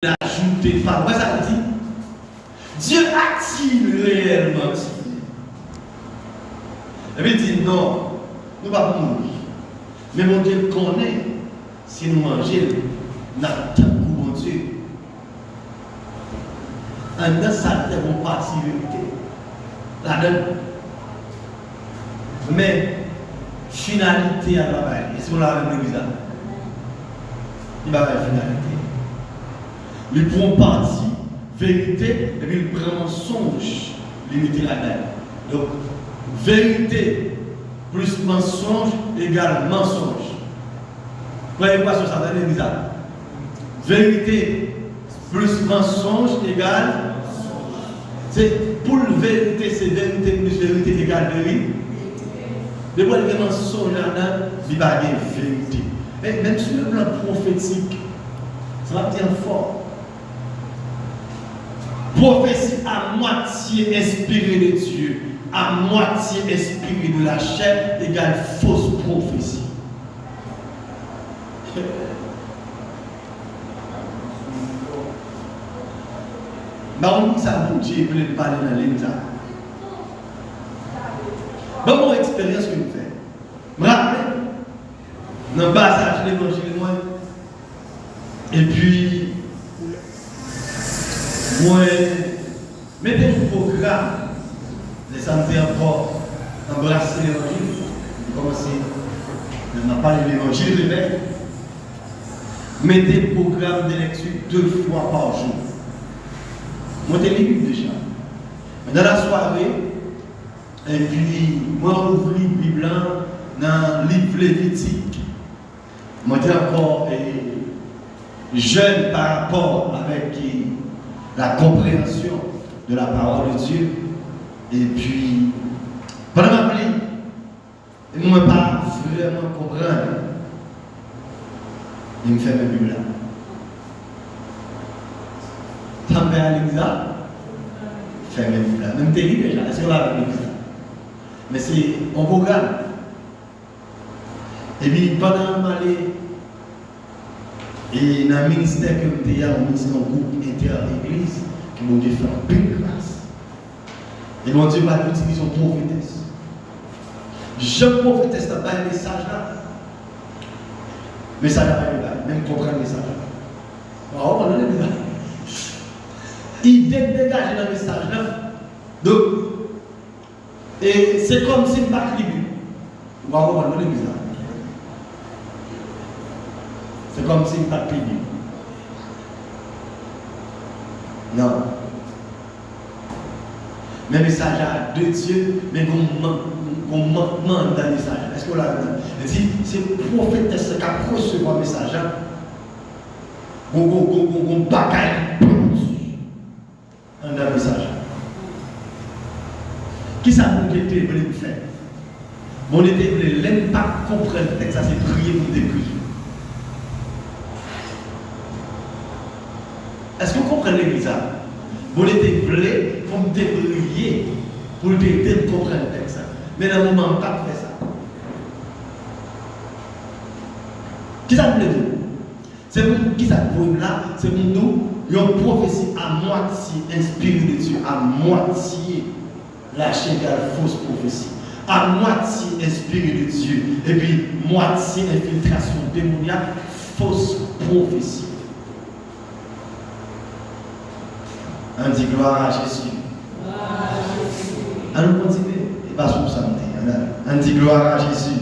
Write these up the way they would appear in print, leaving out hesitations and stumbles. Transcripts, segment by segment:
l'ajouter pas. Vous ça dit? Dieu a-t-il réellement tiré? Et puis il dit non, nous ne pouvons pas mourir. Mais mon Dieu connaît si nous mangeons, nous avons mon Dieu. En dans ça, nous avons partie vérité. Là-dedans. Mais finalité à la base. Et si on l'a avec l'église, il va avoir finalité. Il prend partie, vérité, et puis il prend mensonge, limité là-dedans. Donc, vérité plus mensonge égale mensonge. Vous voyez quoi sur ça dans l'église? Vérité plus mensonge égale. C'est pour la vérité, c'est vérité plus vérité égale vérité. Mais pour les mensonges là-dedans, il n'y a pas de vérité. Mais même sur le plan prophétique, ça va bien fort. Prophétie à moitié inspirée de Dieu, à moitié inspirée de la chair, égale fausse prophétie. On dit ça pour Dieu, il parler dans l'église. Dans mon expérience que je fais, je me rappelle, dans le passage de l'évangile, et puis, moi, mettez un programme, les samedis encore, embrasser l'évangile, commencer, on n'a pas l'évangile, réveil. Mettez un programme de lecture 2 fois par jour. Moi, je l'ai lu déjà. Dans la soirée, et puis, moi, ouvre la Bible dans le livre Lévitique. Moi, j'étais encore jeune par rapport avec la compréhension de la parole de Dieu. Et puis, pendant ma vie, je ne peux pas vraiment comprendre. Il me fait ma Bible là. Ça me fait à l'église là. Faire ma Bible là. Même télé déjà. Est-ce qu'on va à l'église là? Mais c'est un programme. Et puis pendant ma vie, et dans le ministère que je suis un groupe inter-église, qui m'ont dit faire une grâce. Et mon Dieu va utiliser une prophétesse. Je prophétesse dans le message là. Message là, même comprendre le message là. Oh, on a le message. Il dégage dans le message là. Donc, et c'est comme si je ne tribu. Vous voyez, on a le message. C'est comme si je ne tribu. Non. Mais le message de Dieu, mais qu'on manquement dans le message. Est-ce qu'on l'a dit? C'est le prophète qui a reçu le message. On bagaille dans le message. Qui ça nous était voulu faire? On était voulu même pas comprendre le texte, ça c'est prier pour décrire. Est-ce que vous comprenez l'église? On était voulu pour me prier, pour comprendre le texte. Mais dans le moment, on n'a pas fait ça. Qui ça veut dire? C'est pour qui ça veut là? C'est pour nous, une prophétie à moitié inspirée de Dieu, à moitié lâchée vers fausse prophétie, à moitié inspirée de Dieu, et puis moitié infiltration démoniaque, fausse prophétie. On dit gloire à Jésus. On continue. Et pas sur ça. On dit gloire à Jésus.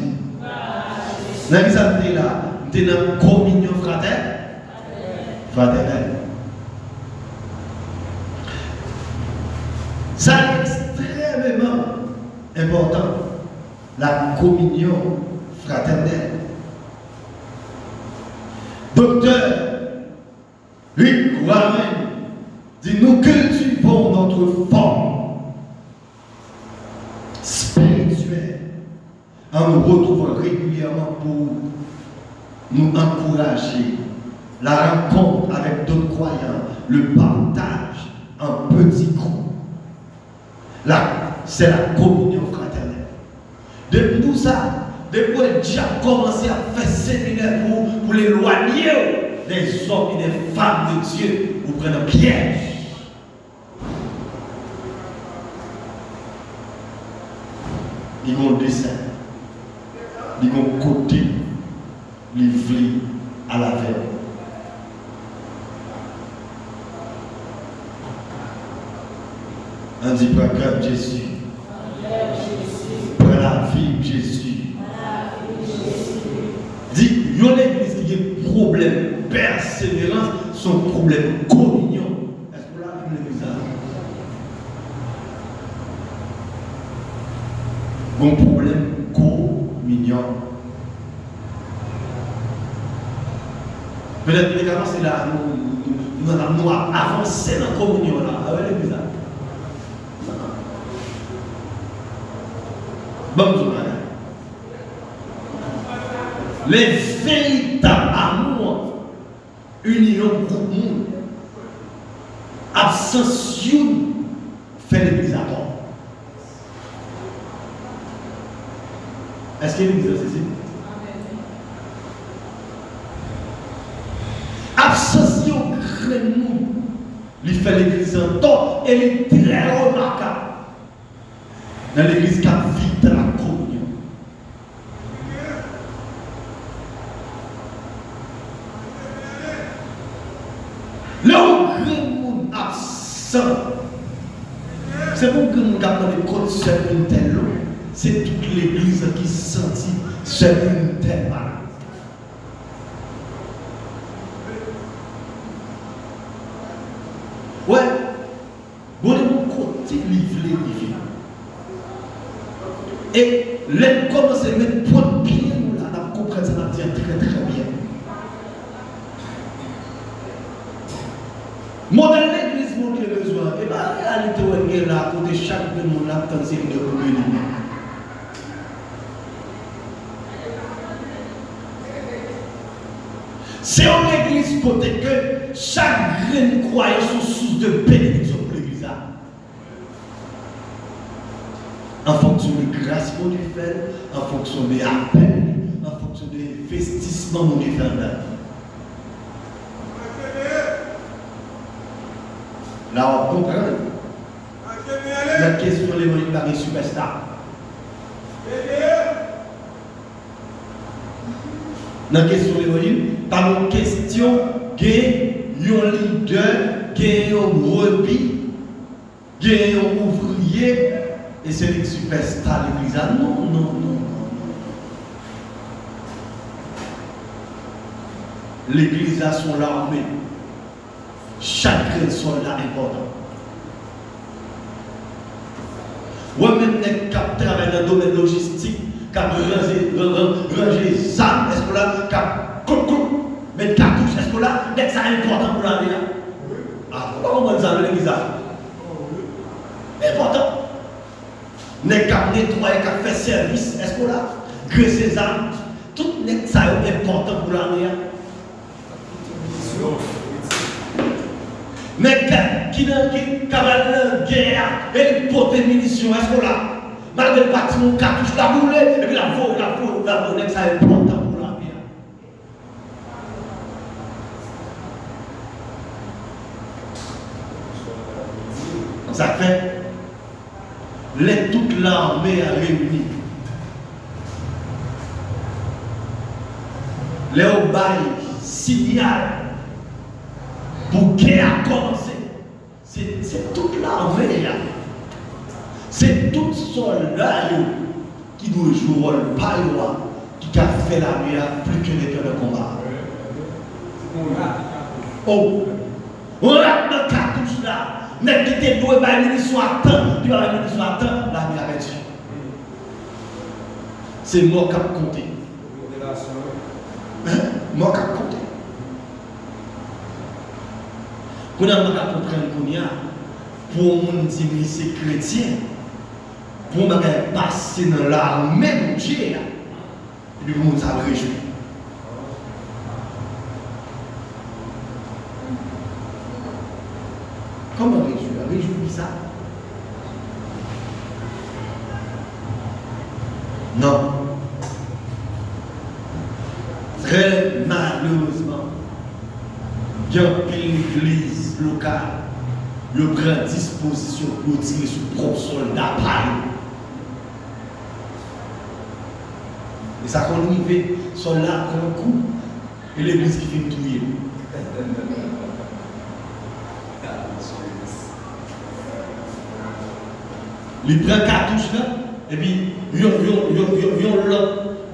Dans les samedis là, on est dans la communion fraternelle. Ça est extrêmement important. La communion fraternelle. Docteur Rick Warren dit nous cultivons notre forme spirituelle en nous retrouvant régulièrement pour nous encourager la rencontre avec d'autres croyants, le partage en petits groupes. Là, c'est la communion fraternelle. Depuis tout ça, depuis que Dieu a commencé à faire séminaire pour l'éloigner des hommes et des femmes de Dieu vous prennent un piège. Ils ont le dessin. Ils ont le côté livré à la veille. On dit pas que Jésus. Pour la vie de Jésus. Dit, il y a l'église qui a un problème persévérance, son problème communion. Est-ce que là, vous l'avez ça? Bon problème communion. Peut-être que les gars, c'est là, nous avons avancé dans la communion là. Ah ouais, l'église là. Bon, les véritables amours, union groupe monde, absence fait l'église à tort. Est-ce que l'église est ceci? Absence de monde, il fait l'église à tort et il est très remarquable. Dans l'église qui vit dans la communion. Le grand monde absent, c'est pour que nous gardons les côtes seul une telle eau. C'est toute l'église qui sentit seul une telle malade. Ouais, bon de mon côté, livré. Et les commence à mettre point de pied, nous là, on comprend ça, on dit très bien. Modèle l'église montre les besoins. Et bien, la réalité, on est là, côté chaque monde là, dans une de communion. C'est une église côté que chaque graine croyance est source de bénédiction pour l'église. En fonction de grâce qu'on lui fait, en fonction des appels, en fonction des investissements qu'on lui fait. Là, on comprend. La question de l'évangile par les superstars. Dans la question de l'évangile, par une question qu'il y a un leader, qu'il y a un rebis, qu'il y a un ouvrier. Et c'est les superstars de l'église. Non. L'église a son armée. Chaque soldat est important. Ou même les qui travaillent dans le domaine logistique, qui ranger les armes, est-ce que là, qui mettre cartouches, est-ce que là, c'est important pour la vie. Ah, comment on dit ça dans l'église? Important. Les cap nettoyer, cap faire service, est-ce que là, graisser ses armes, tout ça est important pour l'armée. Mais qui va dans la guerre et porter munitions, est-ce que là, malgré le bâtiment, cartouche la boule, et puis la voie, ça est important pour l'armée. Ça fait. Toute l'armée a réuni. Les obaïs signal pour guerre a commencé. C'est toute l'armée là. C'est tout soldat qui doit jouer le rôle qui a fait l'armée plus que les de combat. Oh, on a dans cartouche là. Mais qui te doit faire une munition à temps, puis la munition à temps, l'armée a perdu. C'est moi qui ai compté. Moi qui ai compté. Qu'on a compris qu'on y a, pour mon dire que c'est chrétien, pour moi passer dans l'armée de Dieu, et puis pour moi ça réjouit. Comment réjouir? Réjouir ça? Non. Très malheureusement, il y a une église locale. Il prend disposition pour tirer sur le propre soldat par eux. Et ça qu'on y fait, soldat prend un coup et l'église qui fait touiller. Il prend cartouche là, et puis il y a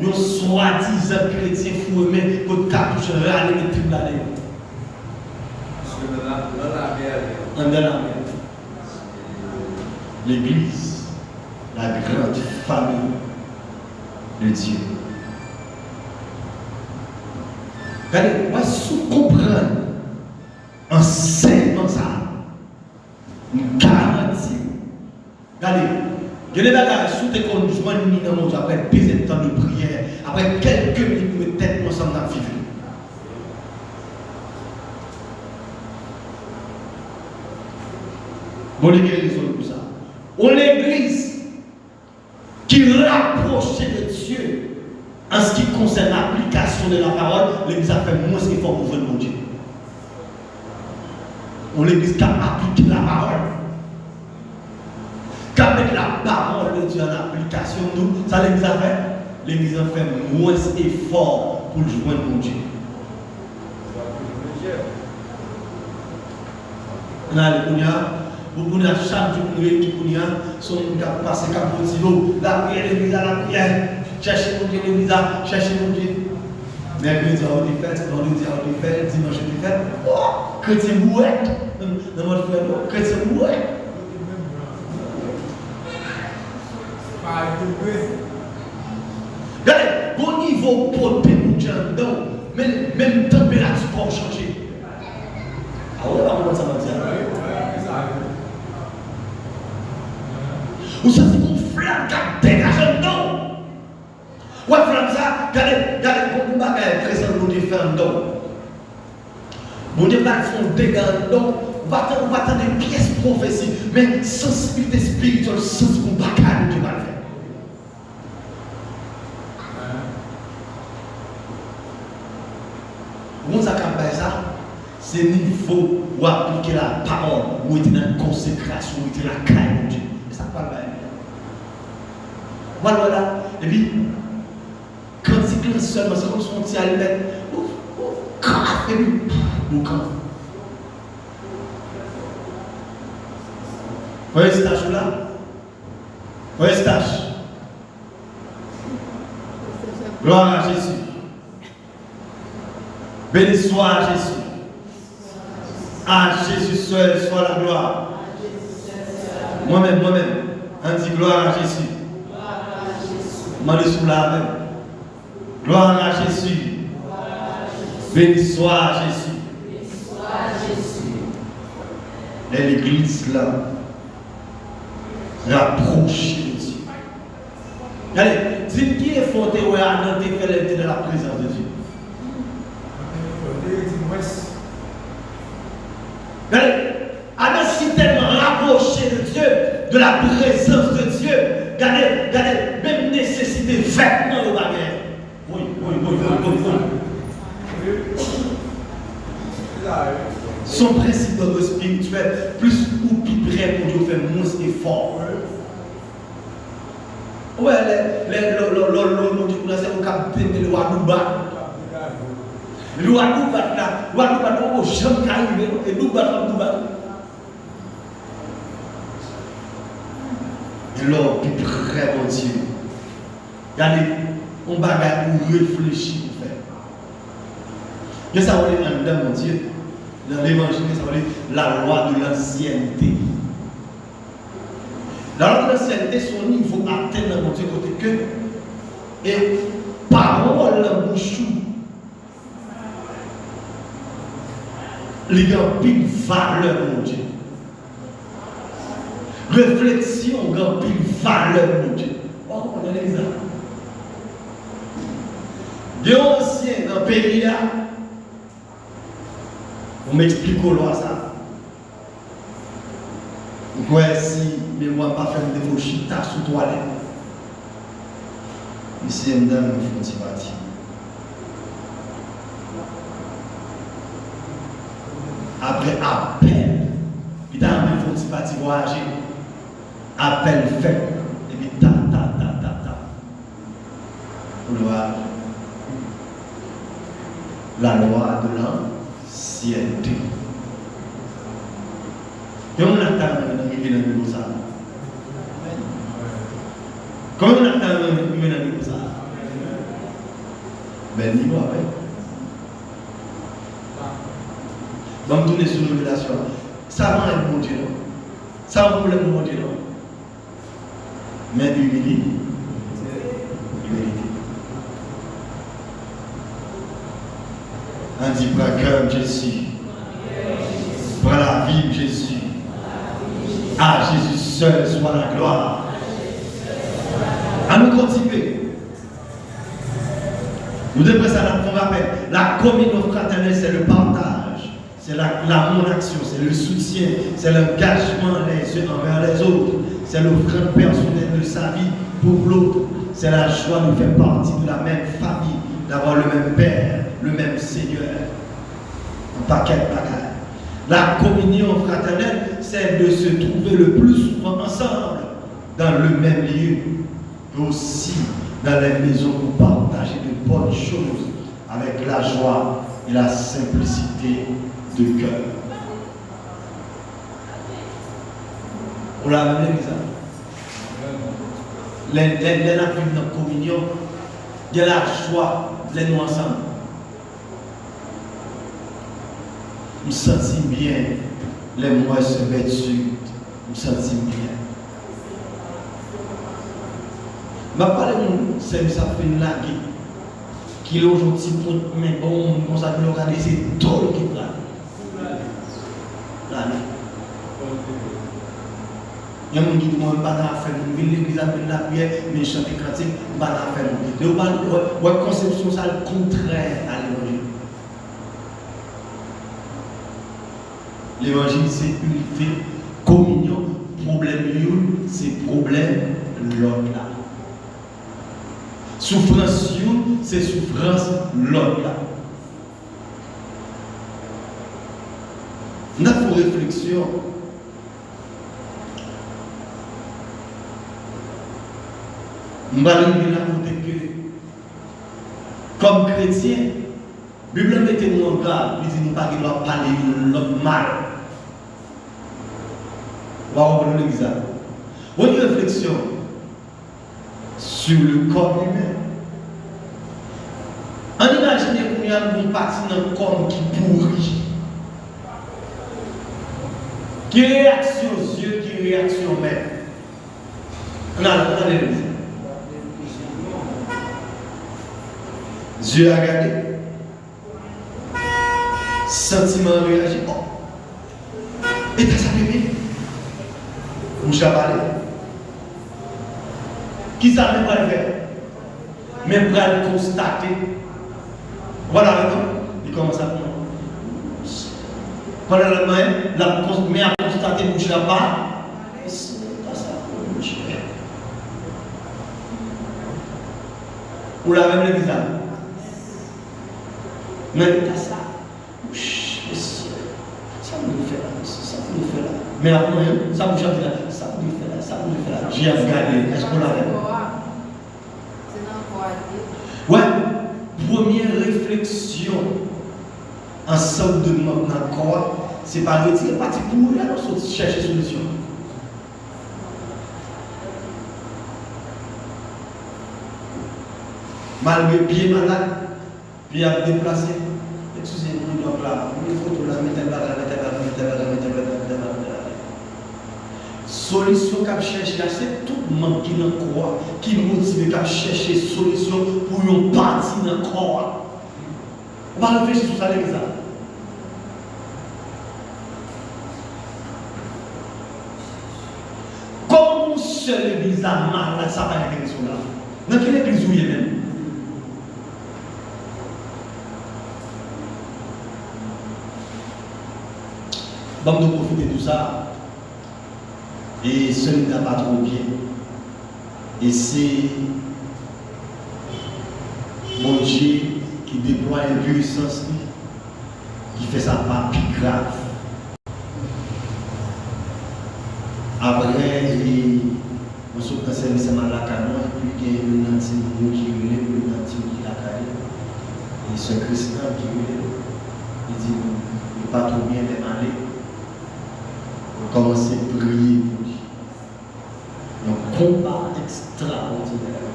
un soi-disant chrétien fou, mais pour cartouche là, il est tout là. En dans la mer. L'église, la grande famille de Dieu. Regardez, moi, si vous comprenez enseignement ça, une garantie. Regardez, il y a des bagages sous tes conduisements, après baiser le temps de prière, après quelques minutes, peut-être ensemble dans la vie. Bon, les raison pour ça. On l'église qui rapproche de Dieu en ce qui concerne l'application de la parole, l'église a fait moins d'efforts pour venir mon Dieu. On l'église qui a appliqué la parole. Qui a mis la parole de Dieu en application, nous, ça l'église a fait. L'église a fait moins d'efforts pour joindre mon Dieu. On a les vous pouvez chaque jour qui sont passés comme l'eau, la prière, l'église, la prière, chercher mon Dieu, l'église, chercher mon Dieu. Mercredi, on est fait, on est fait, dimanche, on est fait. Oh, chrétien mouette, dans votre frère, chrétien mouette. Regardez, au niveau pour le pays, même température pour changer. Ah ouais, on va ça va dire. Ou ça c'est une flamme qui dégage dedans. Ouais, flamme ça, regardez, pour bagage présent, bon Dieu fait dedans. Bon Dieu va faire un dégât dedans. On va attendre des pièces prophéties, mais sensibilité spirituelle, sens pour bagage, Dieu va le faire. Vous savez ça, c'est niveau où appliquer la parole, où était dans la consécration, où était la caille de Dieu. Et ça parle bien. Voilà. Et puis, quand il glisse seulement, c'est comme si on tient à l'humaine. Et puis, au camp. Vous voyez cette tâche là? Vous voyez cette tâche? Gloire à Jésus. Béni soit Jésus. À Jésus seul soit la gloire. Moi-même. On dit gloire à Jésus. Demandez sous la même. Gloire à Jésus. Béni soit Jésus. Et l'église là, rapprochée de Dieu. Allez, dites qui est fort et où est à de la présence de Dieu. Adam si tellement rapproché de Dieu, de la présence de Dieu, regardez, même nécessité vêtements de bagarre. Oui. Son principe dans le spirituel, plus ou plus près pour Dieu faire moins d'efforts. Ouais, mon Dieu, c'est un cap de l'Ouadouba. L'Ouadouba, on jamais arrivé, et l'Ouadouba. Et là, puis très bon Dieu. Regardez, on bagarre ou réfléchir pour faire. Et ça va aller dans mon Dieu. Dans l'évangile, ça va aller la loi de l'ancienneté. La loi de l'ancienneté, son niveau atteint dans mon Dieu côté que. Et parole en bouche. Il y a une valeur, mon Dieu. Réflexion, il y a une valeur, mon Dieu. Oh, on a l'exemple. Dieu ancien dans le pays là, on m'explique au loi ça. Pourquoi si mais moi pas faire des faux chita sous toilette. Ici, il y a une après appel. Puis tu as un petit parti voyager. Appel fait. Et puis ta. La loi de l'ancienneté. Et on attend d'arriver dans le niveau ça. Comment on attend d'arriver dans le niveau ça? Ben, niveau après. Bon, on tourne sur la révélation. Ça va être mon Dieu, non? Ça va être mon Dieu, non? Mais humilité. On dit, prends cœur Jésus. Prends la vie de Jésus. À Jésus seul soit la gloire. À nous continuer. Nous devons ça, on rappelle, la communion fraternelle, c'est le partage, c'est la mon-action, c'est le soutien, c'est l'engagement les uns envers les autres, c'est l'offrande personnelle de sa vie pour l'autre, c'est la joie de faire partie de la même famille, d'avoir le même Père, le même Seigneur. Un paquet de bagages. La communion fraternelle, c'est de se trouver le plus souvent ensemble, dans le même lieu, mais aussi dans les maisons pour partager de bonnes choses avec la joie et la simplicité de cœur. On l'a amené ça. Les dans la communion, il y a la joie, les nous ensemble. Je me sens bien, les mois se mettent dessus, je me sens bien. Je parle de ça fait une lague qui est aujourd'hui, mais bon, on s'appelle regarder, c'est tout qui est là. Il y a des gens qui disent, je ne vais pas faire, je vais l'église avec la prière, mais je chante des cantiques, je ne vais pas faire. Votre conception, c'est le contraire à l'évangile. L'évangile, c'est unité, communion, problème une, c'est problème l'autre là. Souffrance une, c'est souffrance l'autre là. Nous avons une réflexion. Nous allons dire que, comme chrétien, la Bible met nous en garde, il dit nous pas qu'il doit parler de l'autre mal. On va reprendre l'exemple. Une réflexion sur le corps humain. On imagine qu'il y a une partie dans le corps qui pourrit. Qui réaction aux yeux, qui réaction aux mains. On a les yeux à regarder. Sentiment réagir. Oh. Et t'as ça bébé. Bouche à parler. Qui ça ne va le faire? Mais pour le constater. Voilà, il commence à prendre. Pendant la main, mais à constater bouche à parler. Ou la même l'église. Mais t'as ça. Ça me fait là. Ça me fait là. Mais après, ça me fait là. Ça me fait là. Ça me fait là. J'ai regardé. Est-ce qu'on l'a fait? Ouais. Première réflexion ensemble de mon corps, c'est pas retirer partie pour aller chercher solution. Malgré pied malade, puis à déplacer. Excusez-moi, donc là, il faut la mettre là. Solution qu'a cherché là, c'est tout le monde qui dans le corps, qui motive qu'a chercher solution pour une partie dans le corps. On va réfléchir sur ça les gars. Comment seule l'église a mal, ça va être question là. Dans quelle église vous y êtes même? Bon, nous profiter de tout ça. Et celui n'a pas trop bien. Et c'est mon Dieu qui déploie une puissance qui fait ça pas plus grave. Après, on se passe service à la canon, et puis il y a un anti qui relève, un anti qui la caille. Et ce Christian qui relève, il dit, il n'est pas trop bien démarré. On commence à prier pour lui. Un combat extraordinaire.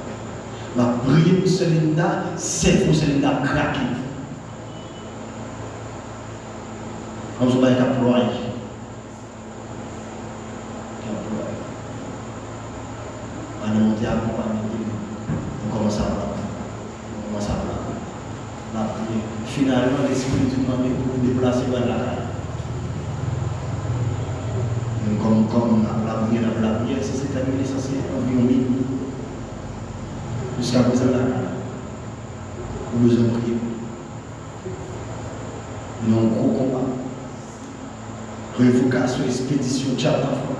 On a prié pour Celinda, c'est pour Celinda craquer. On se va être employé. On a monté à accompagner. On commence à parler. On commence à parler. On a prié. Finalement, l'esprit du demandé pour nous déplacer vers la caille. Comme la prière, c'est terminé, ça c'est environ minuit. Jusqu'à présent, la caille. Nous besoin de prier. Nous avons un gros combat. Révocation, expédition, tchap d'enfant.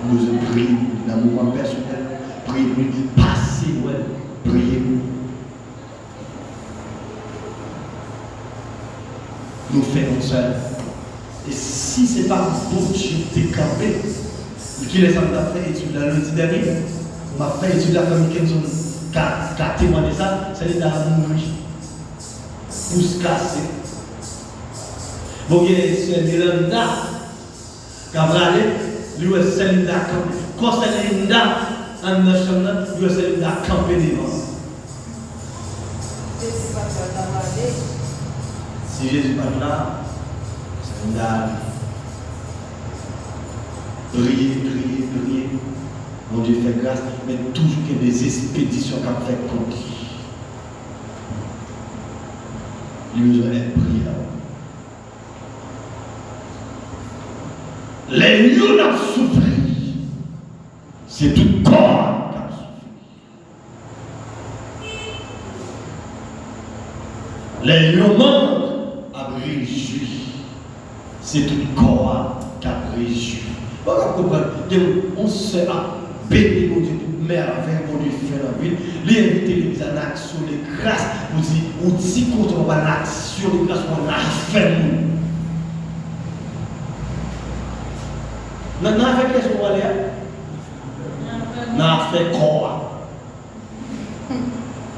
Nous devons prier dans le moment personnel, prier pour lui, passer, ouais, prier pour lui. Nous faisons seul. Et si ce n'est pas bon Dieu décampé, qui les a fait étude la lundi dernier, on m'a fait étude la famille Kenson qui a témoigné ça, c'est là à mourir. Pour se casser. Bon, il y a Celinda qui a bralé, lui est Celinda campé. Quand Celinda en la chambre, lui est Celinda campé devant. Si Jésus n'est pas là, Celinda prier, prier, prier. Mon Dieu fait grâce, mais toujours qu'il y a des expéditions qui ont fait contre lui. Lui, je vais prier là-bas. Les lions ont souffert. C'est tout corps qui a souffert. Les lions ont réjoui. C'est tout corps qui a réjoui. On se a béni, mon Dieu, toute merveille, mon Dieu, fait la ville. Les invités, les en action, les grâces, on dit contre on va l'action, les grâces, on a fait nous. N'a fait qu'est-ce qu'on va aller? N'a fait quoi?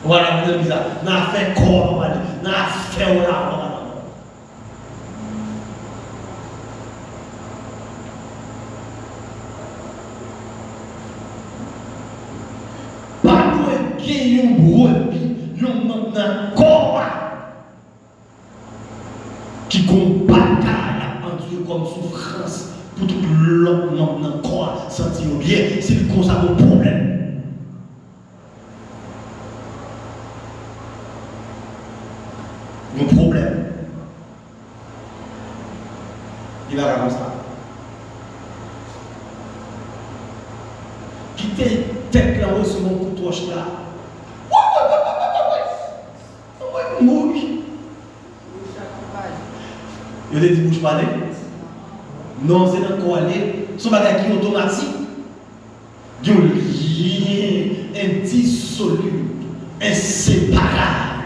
Voilà, vous avez dit ça. N'a fait quoi? On va aller. N'a fait voilà. Pas de qui yon brebis, yon maintenant quoi? Qui combat en Dieu comme souffrance. Pour tout l'autre monde croire, sentir bien, c'est le cause de mon problème. Mon problème. Il va comme ça. Quitter tête là-haut sur mon couteau là. Mouille. Il a dit bouche pas. Non, c'est dans quoi aller. Son bagage qui est automatique. Il y a un lien indissoluble, inséparable.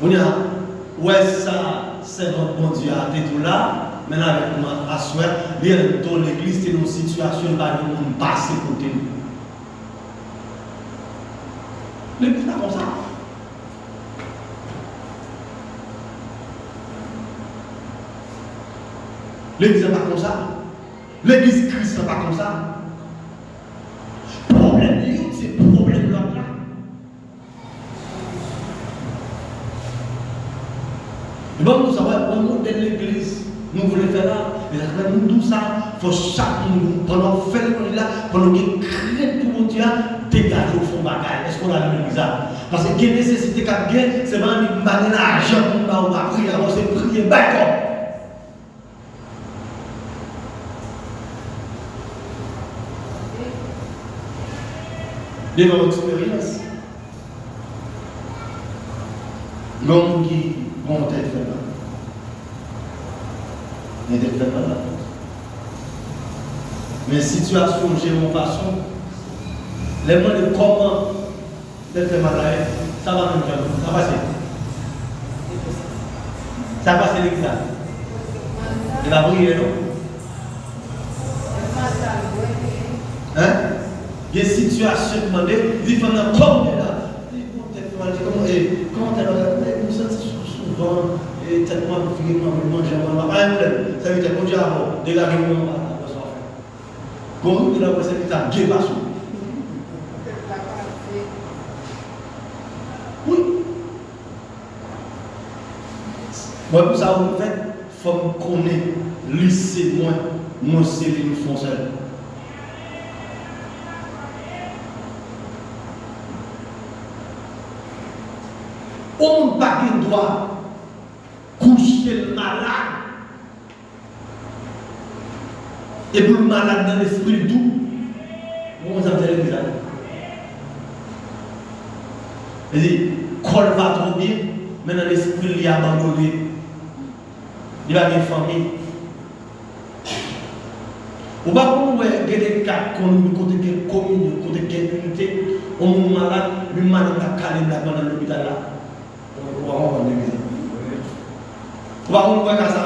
On a, ouais, ça, c'est votre bon Dieu à tout là. Maintenant, avec moi, à souhait, dans l'église, c'est une situation où on passe côté nous. L'église n'est pas comme ça. L'église n'est pas comme ça. L'église Christ n'est pas comme ça. Problème, c'est problème là. Et bon, nous savons, on modèle l'église. Nous voulons faire là. Et nous tout ça, il faut chaque monde, pendant faire le là, pendant qu'il crée pour mon Dieu, dégager au fond bagaille. Est-ce qu'on a l'église là? Parce que la nécessité qu'on a, c'est pas de demander l'argent pour nous prier, alors c'est prier d'accord. Devant votre expérience, l'homme qui vont être fait là, il est fait là. Mais situation, j'ai mon façon, les mots de comment de faire mal, ça va même faire, ça va passer. Ça passe l'église là. Il va prier, non? Hein? Il y a une situation qui m'a dit, il faut comme là. Comment tu as nous senti souvent, et tellement manger, ça veut dire qu'on dit avant, dégagez-moi, comment il a passé le temps, Dieu passe. Oui. Moi, pour ça, en fait, il faut qu'on ait lycée moi c'est les nous font seul. On n'a pas le droit coucher le malade. Et pour le malade dans l'esprit doux, on s'en fait les années. Il dit, col va trop bien, mais dans l'esprit, il est abandonné. Il va une famille. Ou pas comme vous avez des cas comme côté de commune, côté de unité, on est malade, le malade a calé dans l'hôpital là. On va voir l'église. Ou pas comme vous voyez ça?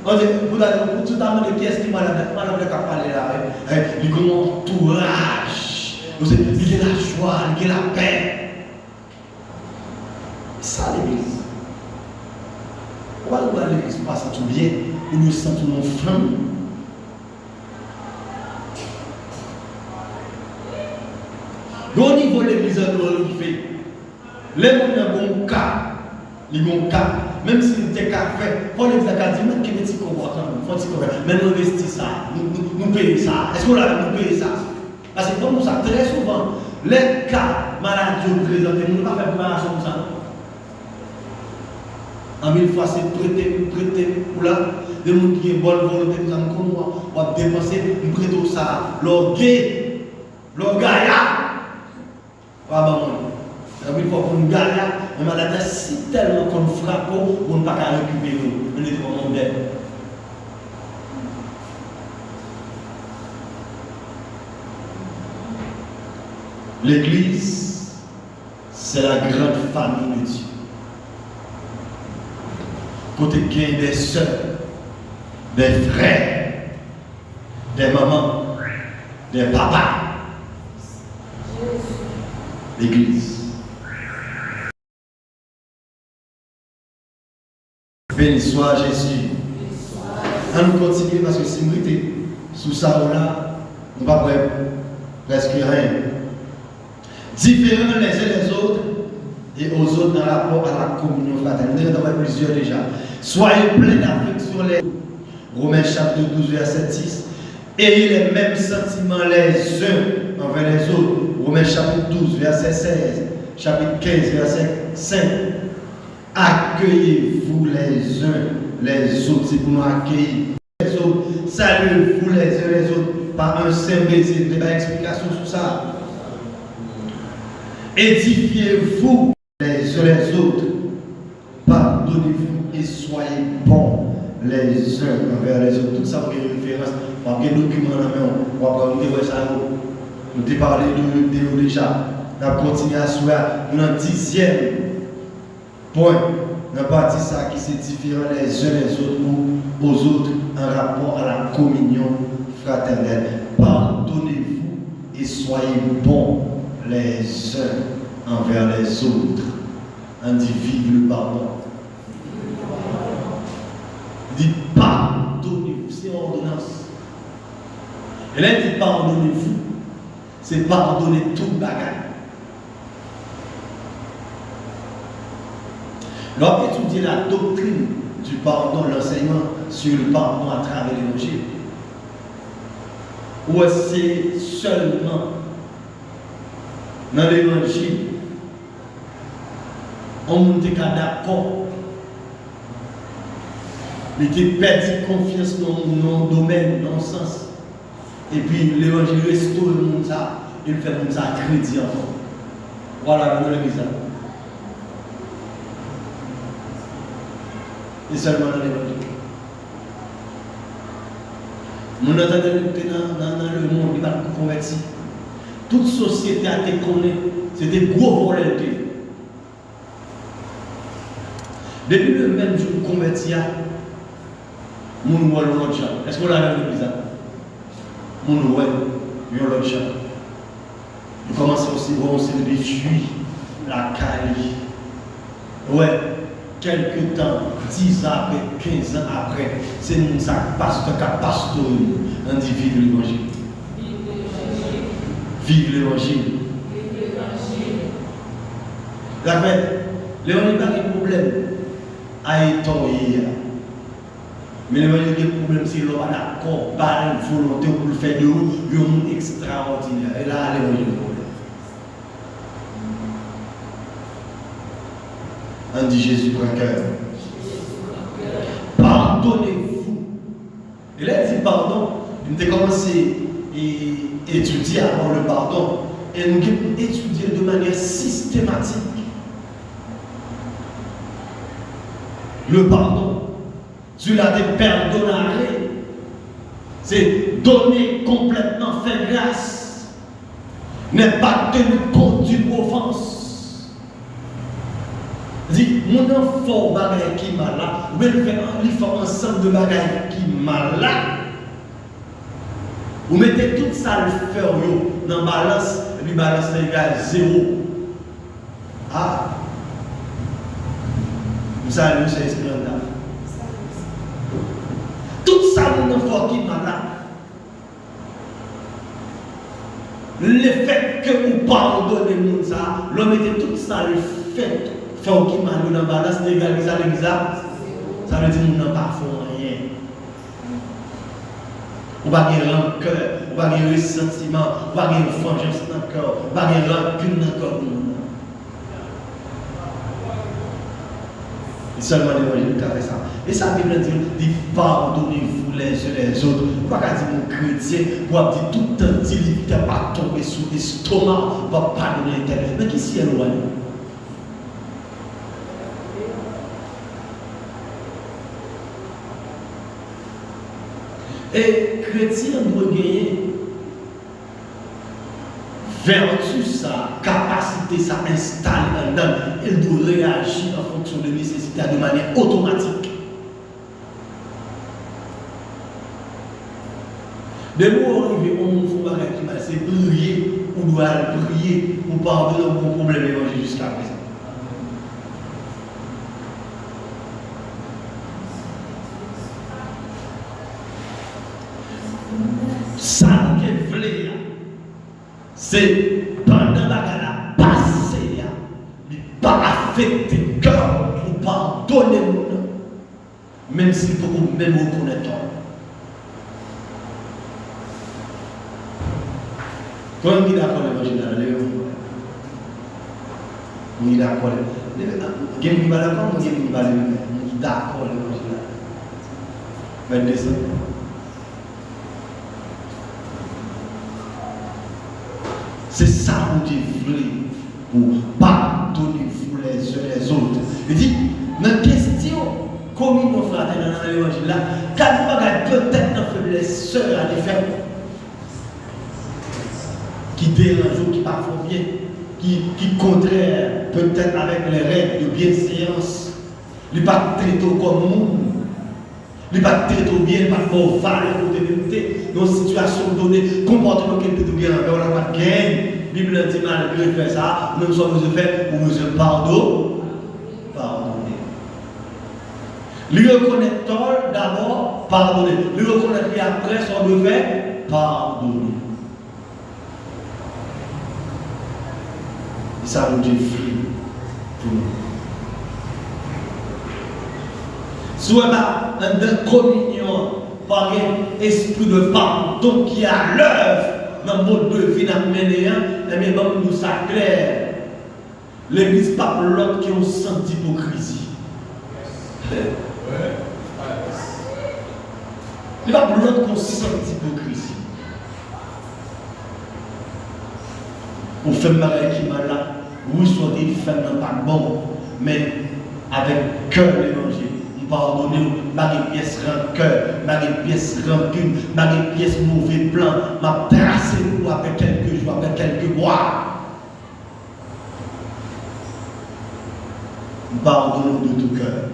On dit, vous avez tout à l'heure de qui est-ce qui est malade, malade de parler là, il y a un entourage, il y a la joie, il y a la paix. Ça l'église. Pourquoi nous allons à l'église pas sentir bien, ou nous sentons nos famille? Au niveau de l'église, nous fait. Les gens ont un bon cas, ils ont un cas, même si nous avons un fait, pour l'église, nous avons dit, mais qui est comportement, mais nous investissons ça, nous payons ça. Est-ce qu'on a nous payons ça? Parce que comme ça, très souvent, les cas maladies présentés, nous ne pouvons pas faire préparation comme ça. En mille fois, c'est prêter, pour là, les gens qui ont bonne volonté, nous avons comme moi, on va dépenser, nous prêtons ça, l'orgueil, pas bon. En mille fois, pour nous galer, mais maladie, si tellement qu'on frappe, on ne peut pas récupérer, on est vraiment bête. L'église, c'est la grande famille de Dieu. Côté qui des soeurs, des frères, des mamans, des papas. L'église. Béni soit Jésus. On nous continue parce que si nous étions sous ça ou là, nous ne pouvons pas presque rien. Différents les uns des autres et aux autres dans rapport à la communion fraternelle. Nous avons plusieurs déjà. Soyez pleins d'affection les Romains chapitre 12 verset 10. Ayez les mêmes sentiments les uns envers les autres. Romains chapitre 12 verset 16. Chapitre 15 verset 5. Accueillez-vous les uns les autres. C'est pour nous accueillir les autres. Saluez-vous les uns les autres par un saint baiser. Il n'y a pas d'explication sur ça. Édifiez-vous les uns les autres. Pardonnez-vous et soyez bons les uns envers les autres. Tout ça, vous avez une référence. On a un document dans la main. On va prendre ça. Nous avons parlé de Théo déjà. On a continué à souhaiter. Nous avons 10e point. Nous avons parti ça qui c'est différent les uns les autres ou aux autres en rapport à la communion fraternelle. Pardonnez-vous et soyez bons les uns envers les autres. On dit vive le pardon. Dit pardonnez-vous, c'est ordonnance. Et là, il dit pardonnez-vous, c'est pardonner tout le bagage. Lorsqu'on étudie la doctrine du pardon, l'enseignement sur le pardon à travers l'évangile, où c'est seulement dans l'évangile, on était d'accord. Il était perdu confiance dans nos domaines, dans le sens. Et puis l'évangile restaure le monde ça, il fait le monde ça crédit encore. Voilà, nous l'église. Et seulement dans l'évangile. Nous entendons dans le monde, il va nous convertir. Toute société a été connue, c'était gros volonté. Depuis le même jour qu'on convertit, mon voit l'autre chat. Est-ce qu'on l'a vu l'église? Mon voit l'autre chat. Nous commençons aussi à voir des fuites, la caille. Ouais, quelques temps, 10 ans après, 15 ans après, c'est nous qui pasteur qui a pastouré. On dit vive l'évangile. Vive l'évangile. La fête, l'évangile n'a pas de problème à étonner. Mais l'évangile a un problème si l'on a d'accord, pas une volonté pour le faire de vous, un monde extraordinaire. Et là, l'évangile a un problème. On dit Jésus prend cœur. Pardonnez-vous. Et là, il dit pardon. Il a commencé à étudier avant le pardon. Et nous avons étudié de manière systématique le pardon. Tu l'as dit pardonner. C'est donner complètement, faire grâce. N'est pas tenu compte d'une offense. Dit, mon enfant bagaille qui m'a là, ou bien il fait ensemble de bagaille qui m'a là. Vous mettez tout ça le faire dans la balance, et puis balance égale 0. Ah, vous savez, c'est expérimental. Tout ça, mon enfant qui m'a là. Le fait que vous pardonnez nous ça, l'homme mettez tout ça le fait. Faut qu'il m'a dans la balance légalisée à l'église, ça veut dire que nous n'avons pas fait rien. On va avoir rancœur, on va avoir ressentiment, on va avoir vengeance dans le cœur, on va avoir rancune dans le cœur. Et seulement l'évangile qui a fait ça. Et ça, la Bible dit pardonnez-vous les uns les autres. On va dire mon chrétien, on va dire tout le temps, il ne va pas tomber sous l'estomac, on va pardonner l'éternel. Mais qui s'y est loin? Et chrétien doit gagner vertu, sa capacité, sa installée en dedans. Il doit réagir en fonction de nécessité de manière automatique. De nous arriver au monde où c'est prier, on doit prier pour pardonner nos problèmes évangéliques jusqu'à présent. Ça qui voulait, c'est pendant la passée, il ne pas affecter le cœur pour pardonner nous, même s'il faut qu'on même reconnaître. Quand on est d'accord avec l'évangile, on est d'accord avec l'évangile. On est d'accord avec l'évangile. C'est ça que Dieu voulait pour pardonner-vous les uns les autres. Il dit, dans la question, comme nos frères dans l'évangile là, quand vous peut-être dans la faiblesse, sœur à les faire, qui dérange ou qui parfois bien, qui contraire peut-être avec les règles de bienséance, il n'est pas traité comme monde, il n'est pas traité bien, il n'est pas pour valeur de vérité, dans une situation donnée, comportement qu'il peut bien envers la pas de gain. La Bible dit malgré faire ça, nous sommes besoin de faire pour besoin de pardonner. Lui reconnaître tort d'abord, pardonner. Lui reconnaître et après, son devoir, pardonner. Et ça nous dit pour nous. Soit là, dans communion, par un esprit de pardon qui est à l'œuvre dans le mode de vie d'amener, mais même nous ça clair. L'église pas l'autre qui ont senti d'hypocrisie. Il n'y a pas l'autre qui ont senti d'hypocrisie. On fait marrer qui m'a là, oui, soit des femmes pas bon, mais avec cœur l'évangile. Pardonnez, ma pièce rancœur, ma pièce rancune, ma pièce mauvais plan, m'a tracé pour après quelques jours, après quelques mois. Pardonnons de tout cœur.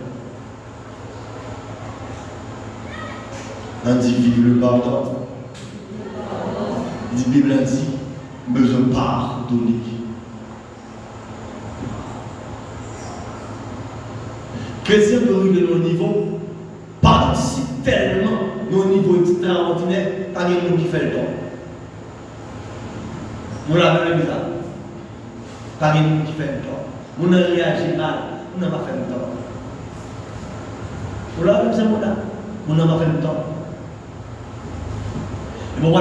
On dit vive le pardon. La Bible dit besoin de pardonner. Chrétien peut arriver à nos niveaux, participe tellement nos niveaux extraordinaires, pas de monde qui fait le tort. On l'a fait bizarre. Pas de monde qui fait le tort. On a réagi mal, on n'a pas fait le tort. On l'a fait on n'a pas fait le tort. Et bon,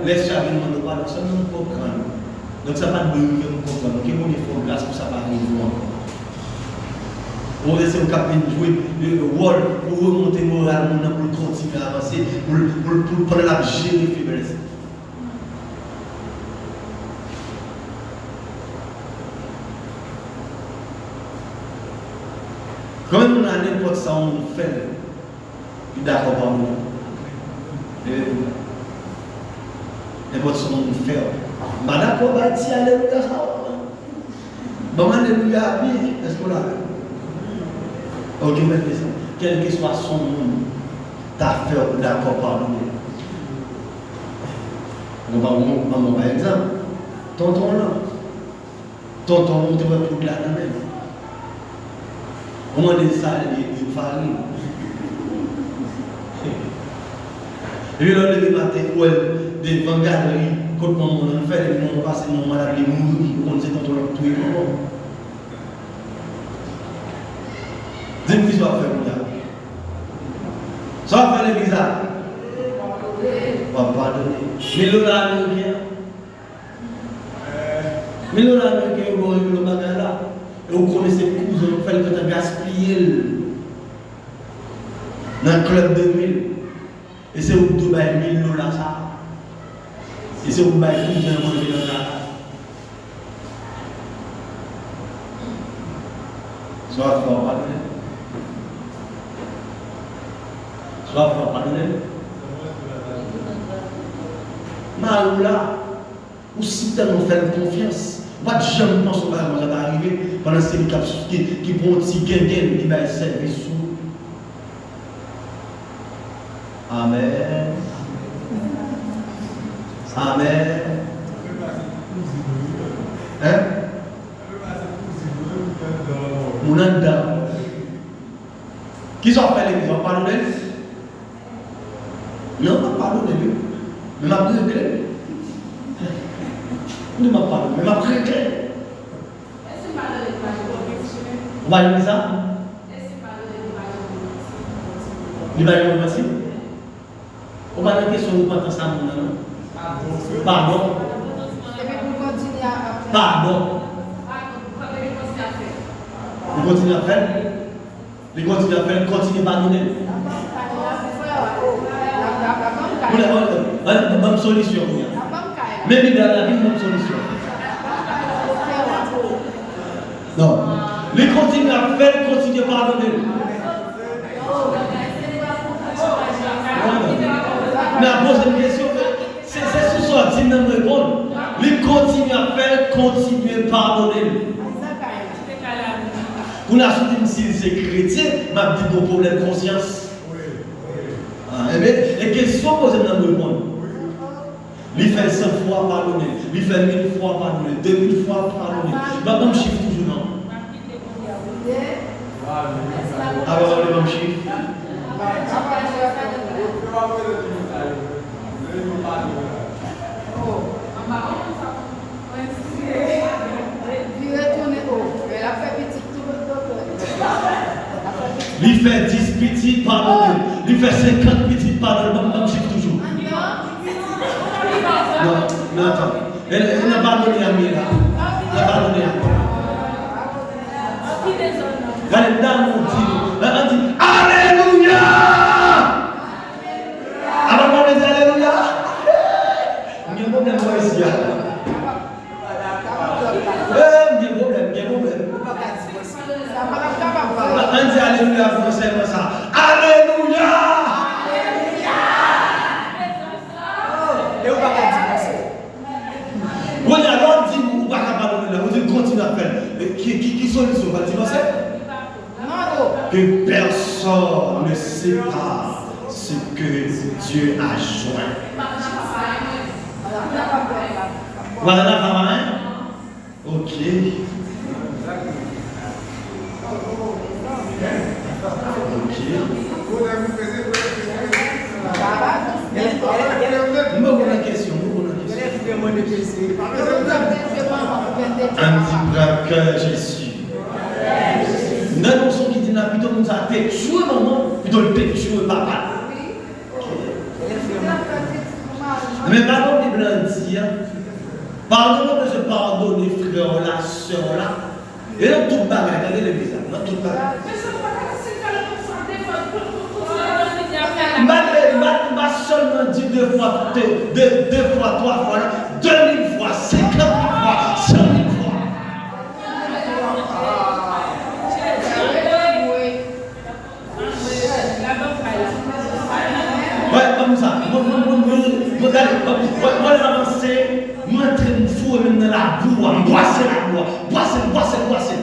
laisse chaque monde nous parler, ça nous comprendre. Donc ça n'a pas de besoin de nous comprendre. Quel est le grâce pour ça pas arriver encore. On laisse au cap jouer le rôle pour remonter moralement, pour continuer à avancer, pour prendre la gérer faiblesse. Quand on a n'importe ça, on fait, il est d'accord par nous. N'importe ça, on fait. Mais d'accord, on va dire alléluia. Bon, alléluia, est-ce qu'on l'a fait? Ok, maintenant, quel que soit son monde, t'as fait d'accord par nous. On va prendre par exemple. Tonton là. Tonton, on te voit pour là même. On m'a dit ça, il farine. Et puis, le matin, des galeries, quand on fait, on passe, on va aller mourir, on sait quand on tout est bon. Dis-moi ce que tu vas faire, mon gars. Ça va faire les bizarres. On va pardonner. Mais l'autre américain. Mais l'autre américain, vous voyez le bagage là. Et vous connaissez les cousins, vous faites que tu as gaspillé dans le club de 1000. Et c'est où tu as 1000 $, ça. Et c'est où tu as cousin manger dans la casa. Soit fort, pardonner. Soit fort, pardonner. Mais là, ou si tu as fait confiance, moi je ne pense pas que ça va arriver pendant ces qui prend un petit gain qui va servir sous. Amen. Amen. Hein? Mon anda. Qui sont fait les gens pardonner? Non, pas pardonner lui. Mais m'a réglé. Ne m'a pas mais m'a réglé. Est-ce que pardonner pas? On va dire ça? Est-ce que pardonner pas? Il va on va dire question de pas ça non. Pardon. Pardon. Il continue à faire. Il continue à faire. Continue à pardonner. Bonne solution. Même dans la vie, bonne solution. Non. Il continue à faire. Continue à pardonner. Mais à poser une question, c'est ce soir, si nous répondons. Il continue à faire, continue à pardonner. Pour la suite, si c'est chrétien, m'a dit mon problème de conscience. Et question posée dans le monde. Il fait 100 fois pardonner, il fait 1000 fois pardonner, 2000 fois pardonner. Je me chiffre toujours, non? Alors, le même chiffre. Il fait 10 petits pardonner, il fait 50 petits pardonner, je chiffre toujours. Non, attends. Elle n'a pas donné à moi là. Elle n'a pas donné à moi. Regardez, dans mon dit, elle dit Alléluia. Alors, on dit Alléluia. Il y a un problème ici. Il y a un problème. On dit Alléluia, français, ça. Alléluia. Et on va vous alors dit vous pas capable de vous continuez à faire. Qui solution va divorcer? Que personne ne sait pas ce que que Dieu a joint. Voilà la femme, hein? Ok. Ok. Moi, j'ai une question. Un petit braqueur, Jésus. Nous avons son qui dit, plutôt nous a fait jouer maman, plutôt le fait jouer papa. Mais pardon, les blancs dire, pardon, de se pardonner, frère, la soeur, là. Et dans tout le bagage, regardez le visage, dans tout le bagage. M'a seulement dit 2 fois, 3 fois, 2000 fois, 50 000 fois, 100 000 fois. Ouais, comme ça. Moi, j'avance, moi, je me fous même dans la boue, je me boisser la boue, boisser.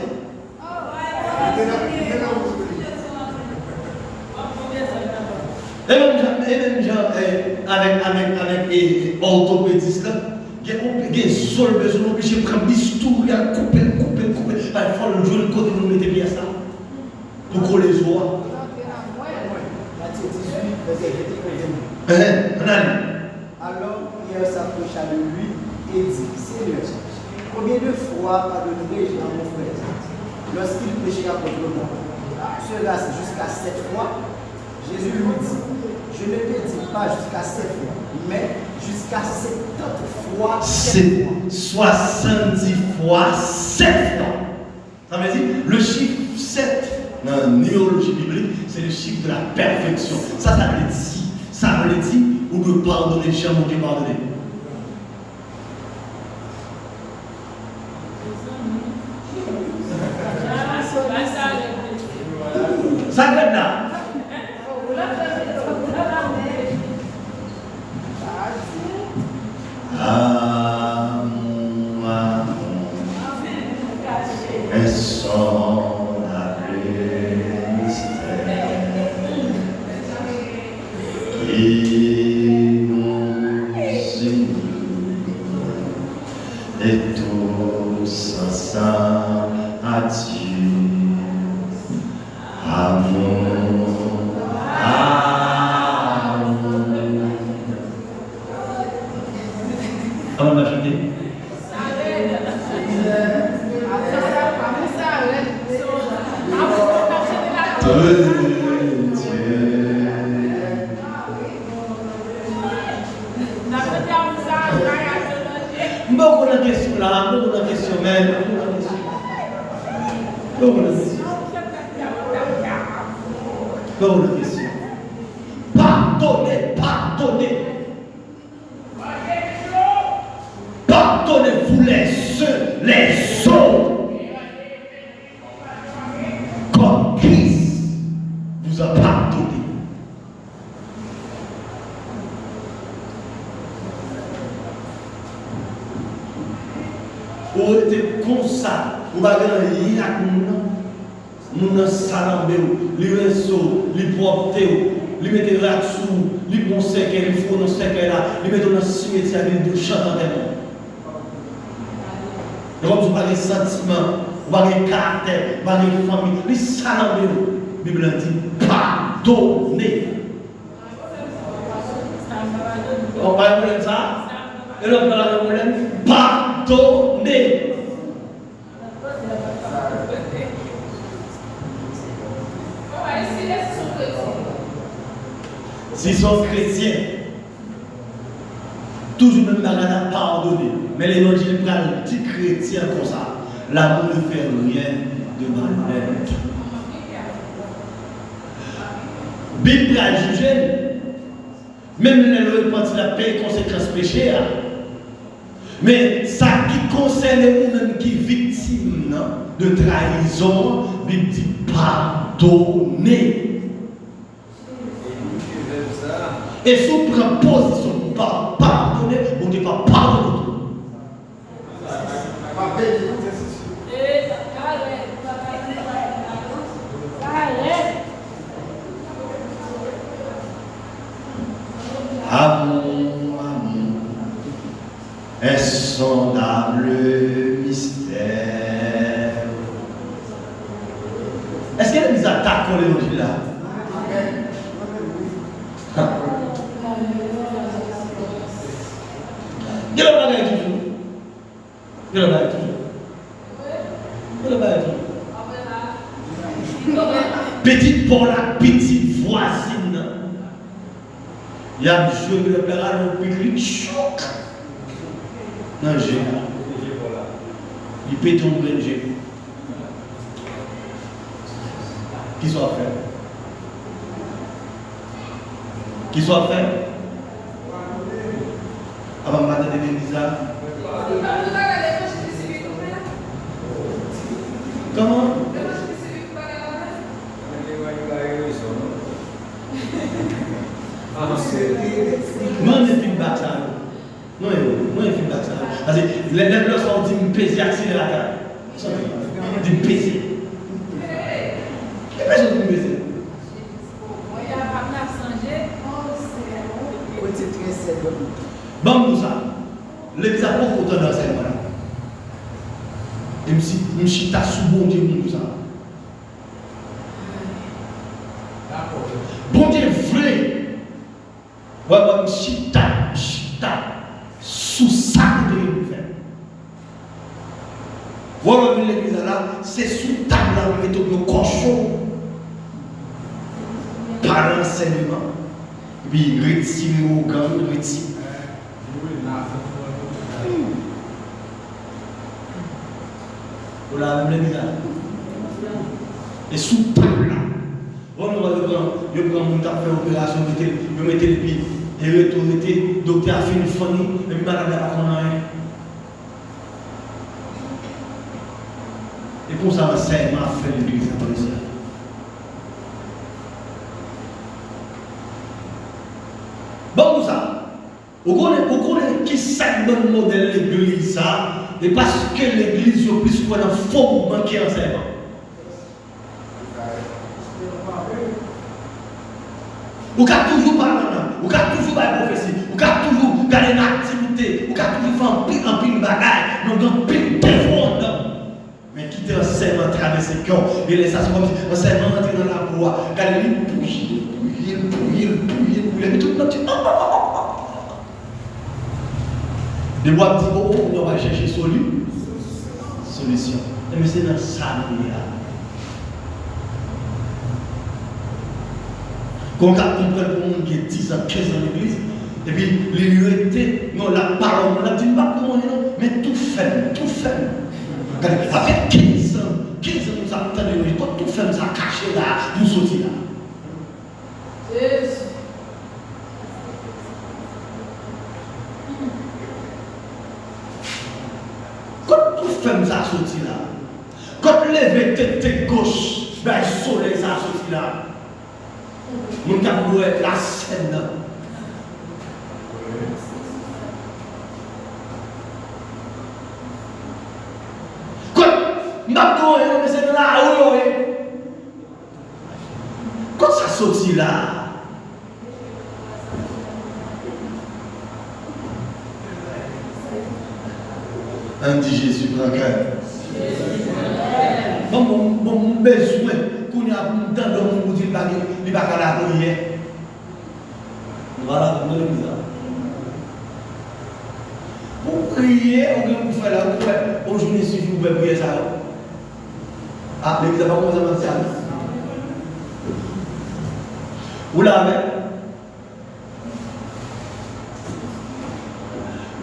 Et même genre, avec orthopédiste, il y a des sols besoin d'obligé de prendre bistouri, à couper. Il faut le jouer le côté de nous mettre bien ça. Pour qu'on les voit. Alors, il s'approcha de lui et dit, Seigneur, combien de fois pardonnerai-je à mon frère lorsqu'il péchera contre moi? Cela, c'est jusqu'à 7 fois. Jésus lui dit, je ne te dis pas jusqu'à 7 fois, mais jusqu'à 70 fois 7 fois. 70 fois 7 fois. Ça veut dire, le chiffre 7 dans la néologie biblique, c'est le chiffre de la perfection. Ça veut dire, ou de pardonner, cher mon Dieu, pardonner. Ça va là. Et tous ensemble à Dieu, amour, comment on va chanter? Beaucoup de questions là, beaucoup de questions même, beaucoup de questions. Pardonnez-vous les autres, comme Christ vous a pardonné. Ou était comme ça, ou pas gagner à nous salambe, les réseaux, les propres, les mettre là-dessous, les bons séquelles, les faux non séquelles là, les mettre dans le cimetière de chanter des mots. Donc, vous parlez de sentiments, vous parlez de caractère, vous parlez de famille, les salambe, la Bible dit pardonnez. On va dire ça, et l'autre va dire pardonnez. S'ils sont chrétiens, toujours même dans la pardonner. Mais l'évangile parle dit chrétien comme ça. L'amour ne fait rien de mal. Bible a jugé, même les repentis la paix conséquence péché. Mais ça qui concerne nous-mêmes qui victimes de trahison, Bible dit pardonner. Et si on prend position pour pardonner, on ne dit pas pardonner. insondable mystère. Est-ce qu'il y a des attaques contre l'évangile là? Il y a le bagage toujours. Il y a le bagage toujours. Il y a le bagage toujours. Petite pour la petite voisine. Il y a un jeu de le père à l'eau, choc. Non, j'ai. Il peut tomber le jeu. Qui soit fait? Qui soit fait? Avant de m'attendre des bizarres. Comment? Non, il fait back ça. Non, il fait back ça. Parce que les gens sont dit me peser accélérateur. Dit me peser. Les personnes me peser. Bon, tout ça. L'église a pas autant d'enseignement. Et je suis sous bon Dieu pour tout ça. Bon Dieu vrai. Ouais, chita, sous ça que Dieu fait. Voilà, l'église là, c'est sous table là, on met nos cochons par l'enseignement. Puis retirer au gang, retirer. Voilà, même l'église là. Et sous table là. Bon, on va prendre mon temps faire opération, je mettais le pied. Et retourner, docteur a fait une famille, et puis madame n'a pas rien. Et pour ça, l'enseignement a fait l'église à Brésil. Bon, pour ça, vous connaissez qui c'est le modèle de l'église, ça, et parce que l'église est plus qu'on a faux mouvement qui est enseignement. Vous pouvez toujours parler, vous pouvez toujours faire prophétie, vous pouvez toujours garder une activité, vous pouvez toujours faire un pile de bagaille, donc un pile de fond. Mais quitter l'enseignement, traverser le cœur, et laisser ça comme si l'enseignement entrer dans la voie, garder une pouille, et tout le monde dit les bois disent oh, on va chercher solution. Mais c'est dans ça qu'il y a. Quand on comprend pour le monde qui est 10 ans, 15 ans l'église, et puis l'unité, non, la parole, on a dit pas pour moi, mais tout fait. Avec 15 ans, nous avons entendu, quand tout fait, nous avons caché là, nous sortir là. Quand tout fait, nous avons sorti là. Quand lever tête gauche, ben le soleil, ça a sorti là. Nous avons la scène. Quand c'est là, quand ça sortit là, on dit Jésus prend cœur. Bon besoin qu'on a dans le monde où il va pas la prière. Voilà, vous avez ça. Pour prier, on peut faire la prière. Aujourd'hui, si vous pouvez prier ça. Ah, l'église n'a pas commencé à mentir. Vous l'avez.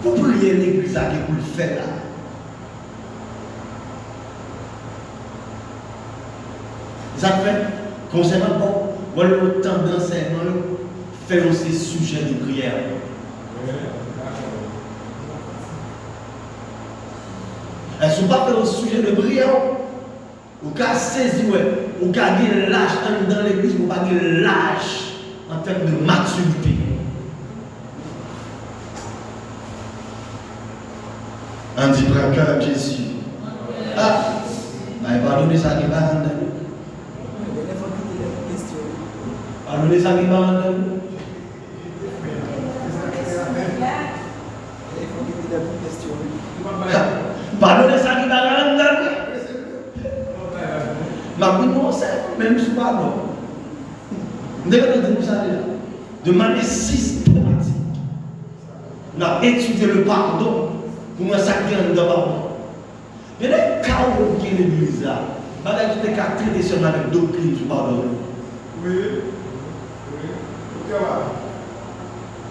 Pour prier l'église, ça qui vous le fait là. Ça fait, concernant bon, le temps d'enseignement, faire aussi sujet de prière. Elles ne sont pas fait au sujet de prière. Au cas saisi, au cas de l'âge dans l'église, au cas de l'âge en termes de maturité. On dit prends cœur Jésus. Ah, pardonnez ça qui va en nous. Pardonnez ça qui va en nous. Ma vie, non, c'est même si pardon. Vous devez nous ça déjà. De manière systématique. On a étudié le pardon pour nous sacrer dans pardon. Il y a des cas où il y a l'église là. Madame, tu t'es qu'à traiter seulement avec doctrine du pardon. Oui. Oui. Ok, voilà.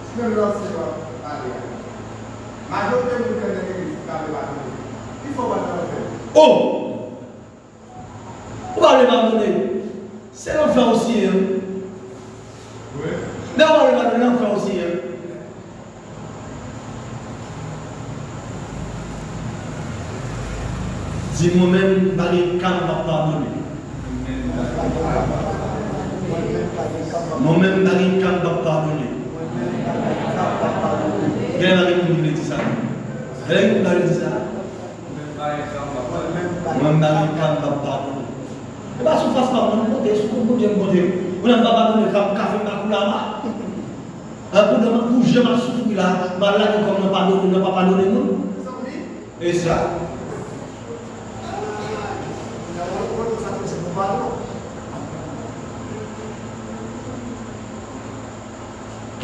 Si même là, c'est pas aller. Majorité de l'église, il faut pas faire. Oh! On va aller pardonner. C'est l'enfer aussi. Hein? Oui. Mais on va aller pardonner l'enfer aussi. Hein? Si moi-même, je vais pardonner. Moi-même, je vais pardonner. Quelle est la réponse qui dit ça? Quelle est la réponse qui dit ça? Moi-même, je vais pardonner. Et bien, si on fasse pardon, on n'a pas pardonné le café, on n'a pas pour je m'en souffrir là, là, comme on n'a pas pardonné nous. Et ça.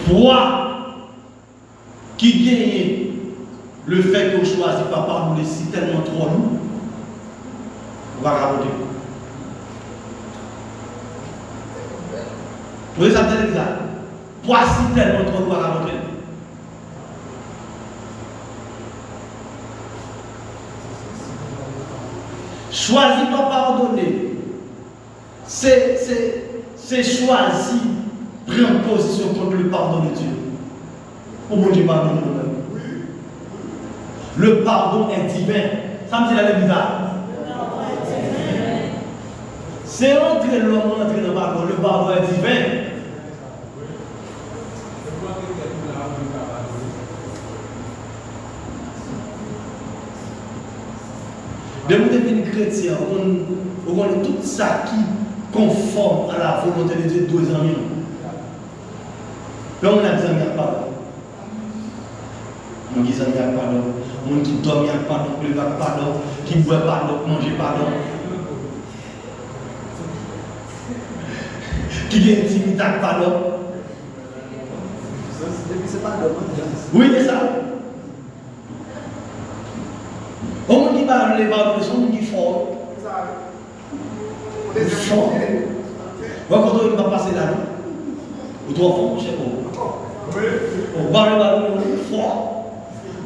Toi qui gagne le fait qu'on choisit pas pardonner si tellement trop lourd, on va raconter. Vous voyez ça peut-être ça? Toi si tellement trop lourd, on va raconter. Choisir pas pardonner, c'est choisir prendre position contre le pardon de Dieu. Pour mon Dieu pardonne nous-mêmes. Le pardon est divin. Ça me dit la bizarre. C'est entrer l'homme, entrer dans le pardon. Le pardon est divin. Mais vous devenez chrétien, on connaît tout ça qui conforme à la volonté de Dieu 2 ans. Là, on a des amis à pardon. On a des amis à pardon. On qui dorment à pardon, qui lève à pardon, qui boit pardon, qui mange pardon. Qui est intimité à pardon. C'est pas le oui, c'est ça. On qui parle les pardons, c'est on qui fort. Fort. Quand on va passer là, ou trois fois, je sais pas. On va le ballon fort.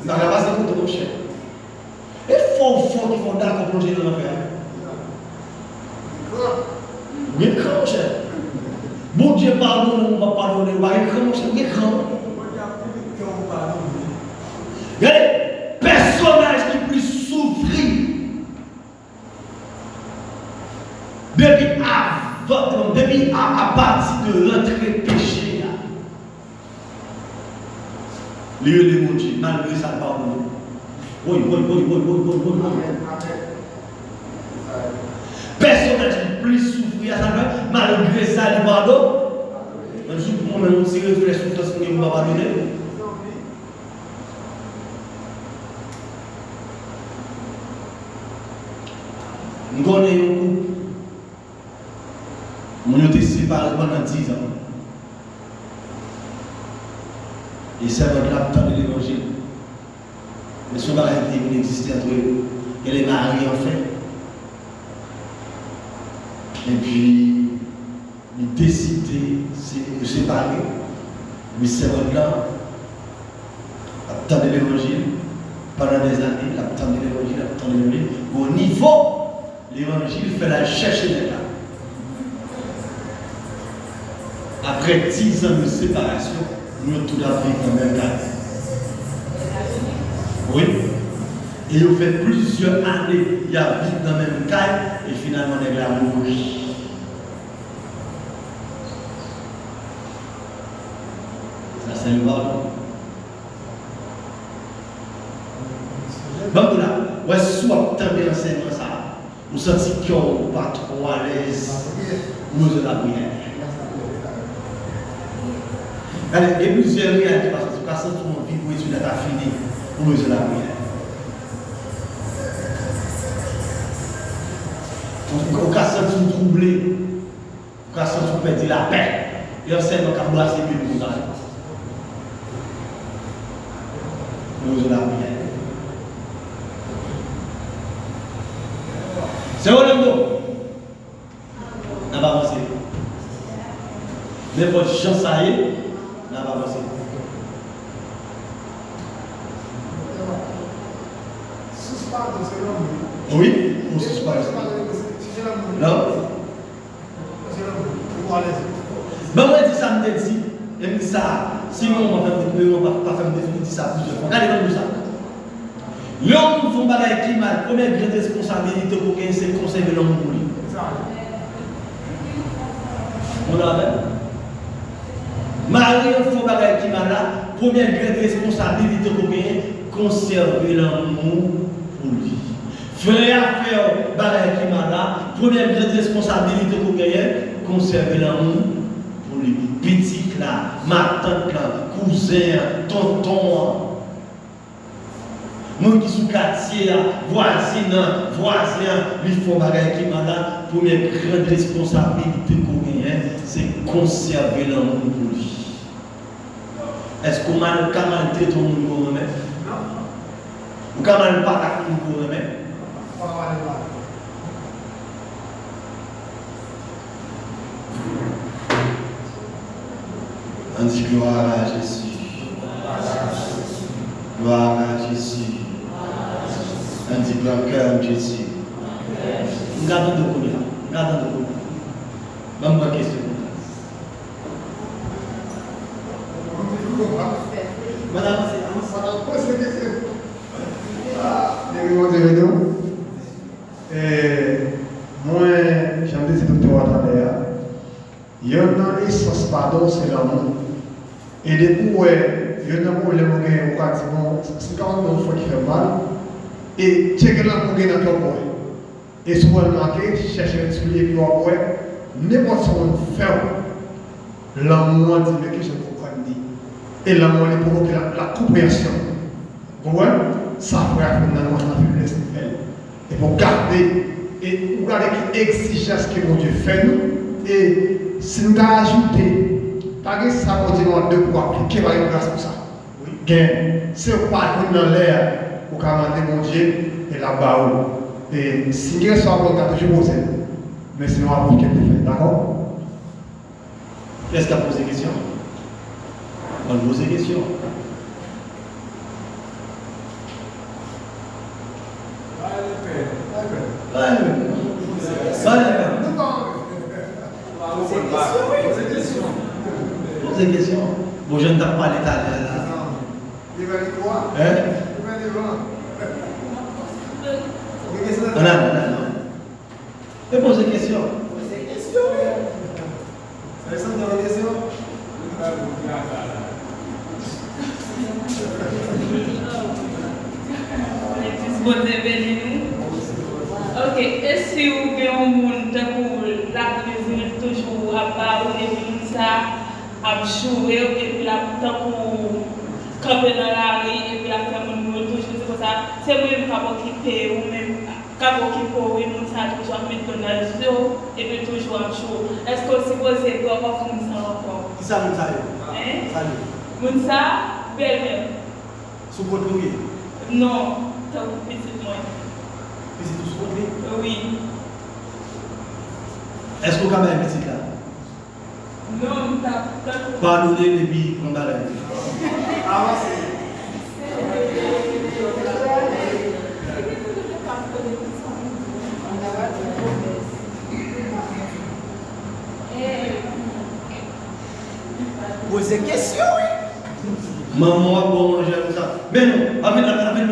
Dans la base de mon chef. Et fort qu'il faut d'accord pour plonger dans l'enfer. Oui, grand chef. Bon Dieu pardonne, on va pardonner. On va être grand chef. Oui, grand. Regardez, personnage qui plus souffrir depuis à partir de l'entrée péché. Les motifs, malgré ça, pardon. Oui. Personnage qui plus souffrir à ça, malgré ça, il pardon. Un jour, moi-même, si je refais souffrance, je ne vais pas pardonner. Nous connaissons un couple. Nous avons été séparés pendant 10 ans. Et c'est votre laptop de l'évangile. Mais son mariage n'existait entre eux. Elle est mariée enfin. Et puis, il décide de se séparer. Mais c'est votre là. Laptop de l'évangile. Pendant des années, laptop de l'évangile, laptop de l'évangile. Au niveau, l'évangile fait la chercher des là. Après 10 ans de séparation, nous avons tout appris dans le même cas. Oui. Et il fait plusieurs années, il a vécu dans le même cas, et finalement, il a mouru. Ça, c'est le pardon. Donc là, ouais, soit tomber enseignement ça, vous sentez que vous pas trop à l'aise, vous de la prière. Allez, il y a plusieurs réalités parce que quand on vit pour étudier ta fini, vous de la prière. On a senti troublé, on a senti perdre la paix. Et on sait qu'on a brassé le monde. Nous avons la prière. C'est Orlando. On va avancer. N'importe quelle chance ça y est, on va avancer. Oui, on suspend. Non. Ben moi, je dis ça, je me dis, et me dit ça, si on va pas faire définir ça plusieurs fois. Regardez comme ça. L'homme qui fait un bagage qui mal, première grande responsabilité pour gagner, c'est de conserver l'homme pour lui. On a même. Marie, il faut un bagage qui mal là, première grande responsabilité pour gagner, conserver l'amour pour lui. Frère, faire bagage qui mal là, première grande responsabilité pour gagner, conserver l'amour pour lui. Petit là, ma tante là, cousin, tonton. Nous qui sont quartier, voisin, il faut bagage qui mal là, première grande responsabilité pour gagner, c'est conserver l'amour pour lui. Est-ce qu'on mal traité ton monde pour remettre? Non. Ou quand mal pas ta pour remettre? On dit gloire à Jésus. Gloire à Jésus. On dit gloire à Jésus. Gardons de courir. Gardons de courir. Bonne question. Madame, moi, j'ai dit docteur Atandéa, il y a un essence pardon, c'est l'amour. Et depuis, il y a un problème au quasiment 50 fois qui fait mal. Et checker l'amour dans ton corps. Et souvent, remarqué, chercher un soulier qui va voir, n'importe ce qu'on fait, l'amour dit, mais que je comprends. Et l'amour est pour la compréhension. Vous voyez? Ça fait finalement la faiblesse de faire. Et pour garder, et pour garder l'exigence que mon Dieu fait nous, et si nous avons ajouté, par exemple, ça va dire deux pour appliquer par une grâce pour ça. C'est pas dans l'air pour commander mon Dieu et là-bas. Et si vous soit bon, vous toujours posé. Mais sinon, on va vous faire. D'accord? Est-ce qu'il a posé des questions? On va poser des questions. Pose des questions. Bon, je ne t'ai pas l'état là. Non. Et pose des questions. Ok, est-ce que vous avez un monde pour la cuisine toujours à part ou les ça à jouer et puis la pour camper dans la rue et puis la faire mon toujours c'est comme ça c'est moi-même qui occuper ou même qui occuper ou même ça toujours mettre dans le zoo et puis toujours à jouer. Est-ce que c'est possible de pas faire ça encore? Qui ça vous savez? Hein? Salut. Mon ça belle. Sous votre louis? Non, t'as coupé c'est moi. C'est tout sous votre lit? Oui. Est-ce qu'on a même petit là? Non, t'as Pardonnez les billes qu'on a là. Posez question, oui. Maman a bon manger comme ça. Mais non, avec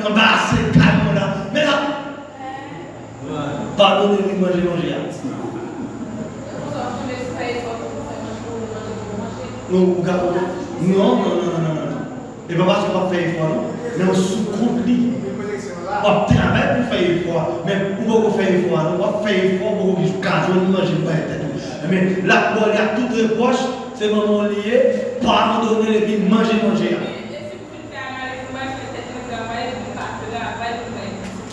embarrassé, calme là. Mais là, pardonnez-lui manger. Non. Et pas parce qu'on va faire effort, mais on sous-compte lui. On travaille pour faire effort, mais on va faire effort, on va faire effort pour que je manger pas. Mais là, il y a toutes les poches, c'est maman lié, pas abandonner les billes, manger.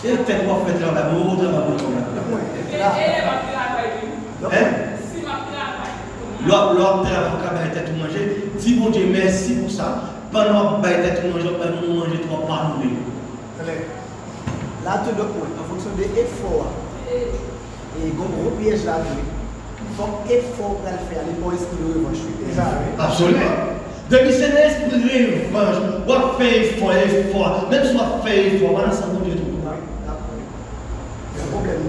Et tête pour faire travail, bon travail pour travail. L'homme travaille pour travailler tête pour manger. Si bon Dieu merci pour ça. Pendant que tête pour manger, nous manger trop pardonner. Là, tout le point, en fonction de l'effort, et gros piège là, il faut effort pour le faire, les boys qui le revanche. Absolument. Depuis c'est l'esprit de revanche, on fait effort, même si on fait effort, on va s'en donner tout. C'est un problème.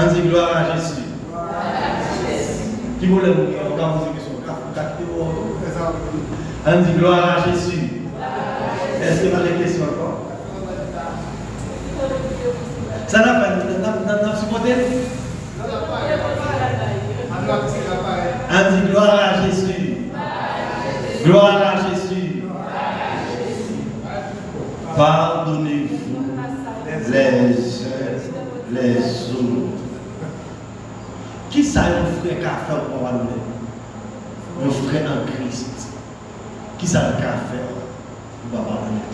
On dit gloire à Jésus. Qui voulait vous dire, on va vous dire que son on dit gloire à Jésus. Est-ce qu'il y a des questions encore? Ça n'a pas supporté? On dit gloire à Jésus. Gloire à Jésus. Pardonnez-vous les autres. Qui ça un frère qu'a fait pour pardonner? Un frère en Christ. Qui ça qu'a fait pour pardonner?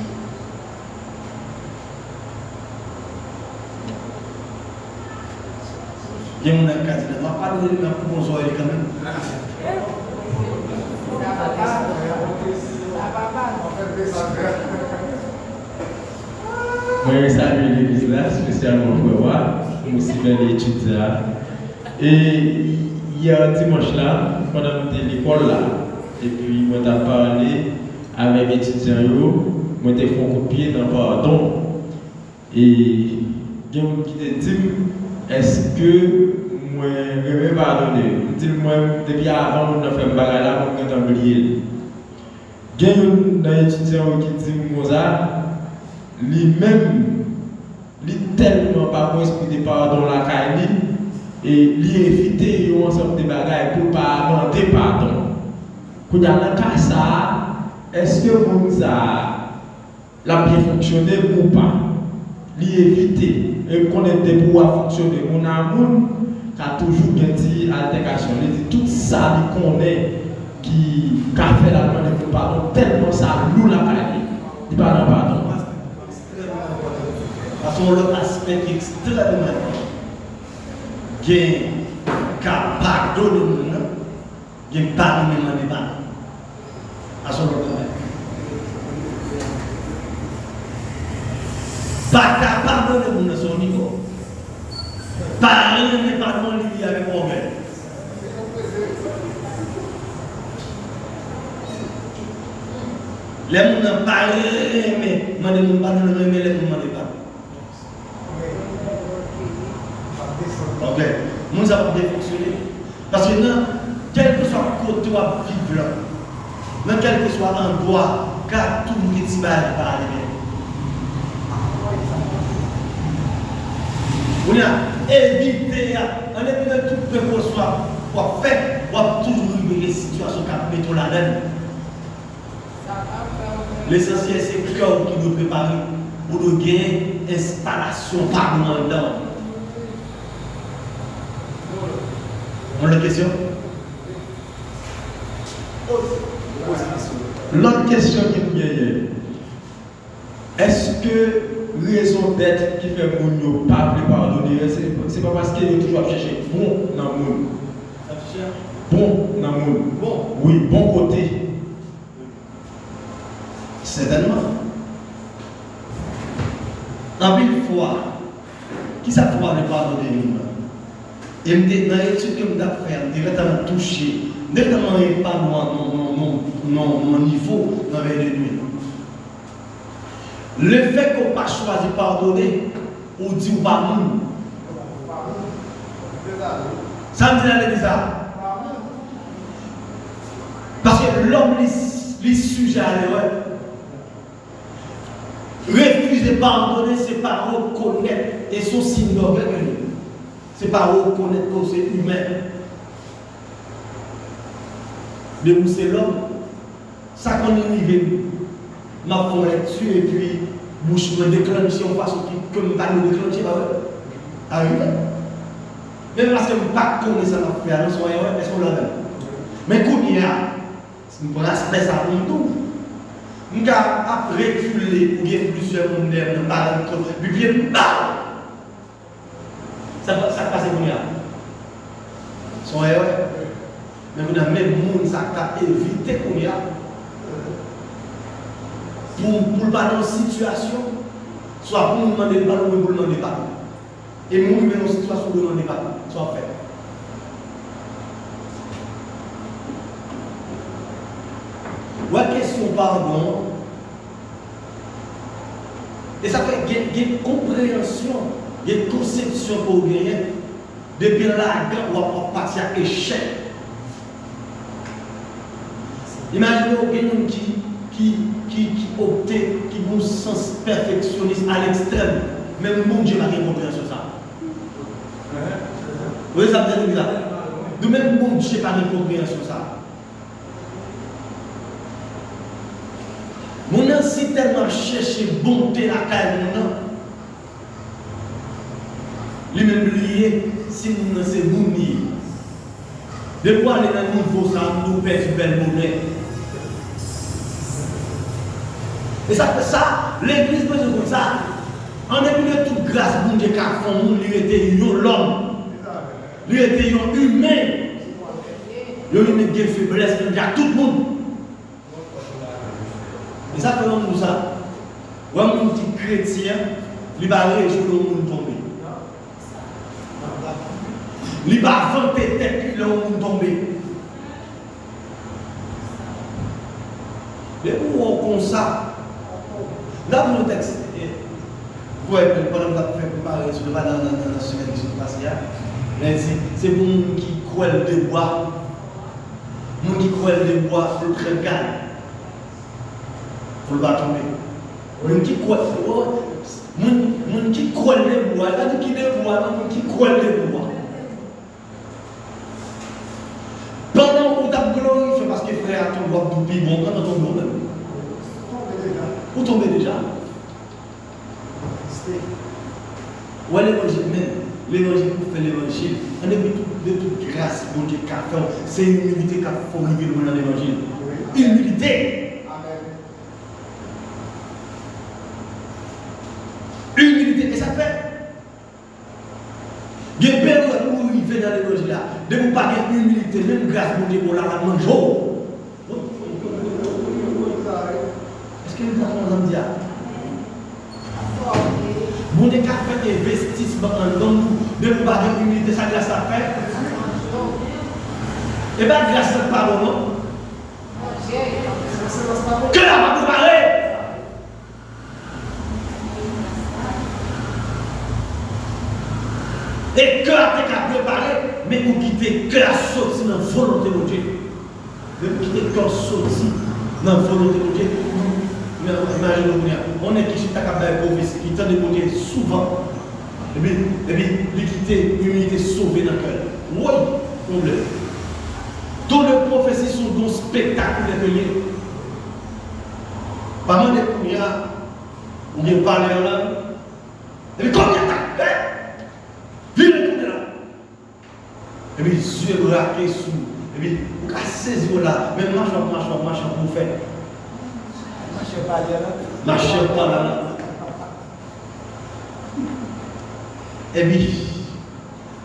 Il y a un cas de la pardonner pour mon zoé quand même. Moi, je salue l'église là, spécialement pour moi, je suis bien étudiant. Et hier dimanche là, pendant que j'étais à l'école là, et puis moi j'ai parlé avec les étudiants, moi j'ai fait un coup de pied dans le pardon. Et il y a un qui te dit, est-ce que moi je vais pardonner? Dis-moi, depuis avant, je fais un bagage là, je vais oublier. Il y a un étudiant qui dit, Mozart, lui-même, il tellement pas bon esprit de pardon la caille et lui éviter un ensemble de bagages pour pas demander pardon. Quand dans le cas ça, est-ce que vous l'a bien fonctionné ou pas? Lui éviter et connaître des pouvoirs fonctionner. On a un monde qui a toujours une altercation. Il dit tout ça, il connaît qui a fait la demande de pardon tellement ça lourd la caille. Il parle de pardon. Parce que l'autre aspect qui est extrêmement important, qui est capable de pardonner, qui est pardonner mon débat. À son problème. Pas capable de pardonner à son niveau. Pardonner, pardon, il y a avec moi-même. Les gens n'ont pas aimé, mais les gens n'ont pas aimé, les gens n'ont pas. Ok, nous avons bien fonctionné. Parce que quel que soit le côté où on vit là, dans quel que soit l'endroit, car tout le monde est par arriver. On a évité, on est de tout peu qu'on soit, pour faire, pour toujours vivre les situations qui mettent la laine. L'essentiel, c'est le cœur qui nous prépare pour nous gagner installation par nous dedans. On a une question? L'autre question qui me vient, est-ce que raison d'être qui fait que nous ne pas pardonner, c'est pas parce qu'il est toujours chercher bon dans le monde. Bon dans le monde. Bon. Oui, bon côté. Certainement. En mille fois, qui ça pourra ne pardonner nous? Et dans l'étude que nous avons fait, nous avons touché, notamment pas mon niveau dans les nuits. Le fait qu'on n'a pas choisi de pardonner, on dit ou pas nous. Ça me dit dans l'église. Parce que l'homme est sujet à l'erreur. Refuser de pardonner, c'est pas reconnaître et son signe d'orgueil. C'est pas reconnaître que c'est humain. Mais vous, c'est l'homme. Ça qu'on est arrivé, ma forêt dessus et puis bouche me déclenche en façon que me pas nous déclencher. Arrive. Même parce que vous ne pas connaître ça va faire, nous sommes est-ce qu'on l'a. Mais quand il y a, c'est un aspect ça pour tout. Nous avons reculé pour gagner plusieurs mondes dans parler puis bien ça passe comme ça. Son erreur. Mais vous avez même monde ça t'a évité comme ça. Pour pas dans une situation, soit pour nous demander le ballon ou pour nous demander pas. Et nous vivons dans une situation où nous demander pas, soit fait. Ouais, question pardon. Et ça fait une compréhension, une conception pour gagner. Depuis là, on va partir à échec. Imaginez quelqu'un qui opte, qui a un sens perfectionniste à l'extrême. Même mon Dieu n'a pas compréhension de ça. Vous voyez ça peut-être bizarre. De même mon Dieu n'a pas compréhension de ça. Mon an si tellement cherché bonté la caille mon an. Lui-même lié, si nous c'est mouni. De quoi aller dans le niveau ça, nous perdons une belle monnaie. Et ça fait ça, l'église peut comme ça. En dépit de toute grâce, bon Dieu, car lui était l'homme. Lui était un humain. Il a une faiblesse, il y a tout le monde. Et ça fait comme ça. Ou un petit chrétien, il va réjouir le monde tombé. Il va vanter tête, le monde tombé. Mais où on ça? Là, dans le texte, vous voyez, pendant que vous avez préparé sur le bas dans la semaine qui se passe là, c'est pour nous qui croient de bois, nous qui croient de bois, le très calme. Pour le bas tomber. Nous qui croient de bois, nous qui croient de bois, là, nous qui de bois, nous qui croient de bois. Pendant qu'on t'a glorifié, parce que frère, ton bois tout plus bon, quand on tombe même. Vous tombez déjà. Ou l'évangile même, l'évangile pour faire l'évangile, on est de toute grâce, bon Dieu, qu'a fait, c'est une humilité qu'a fait arriver dans l'évangile. Humilité. Humilité, et ça fait. Il y a bien pour arriver dans l'évangile là, de vous pas de humilité, même grâce, bon Dieu, pour la manger. Est-ce que nous avons dire? Bon Dieu, qu'a fait investissement dans nous, de nous pas de humilité, ça grâce à faire. Et bien grâce à pardon, non? Que la va préparer. Et que la t'es préparé, mais vous quittez que la sortie dans la volonté de Dieu. De vous quitter que la sortie dans la volonté de Dieu. Imaginez-vous, on est qui est capable de prophétie, qui tente de monter souvent. Et puis, l'équité, l'humilité sauvée dans le cœur. Oui, problème. Toutes les prophéties sont dans spectacle de lié. Pas mal de combien, on vient parler en langue. Et puis, combien de temps? Viens le là. Et puis, yeux braqués sous. Et puis, vous cassez ce là. Même marchant pour faire. Marchez pas là. Et puis,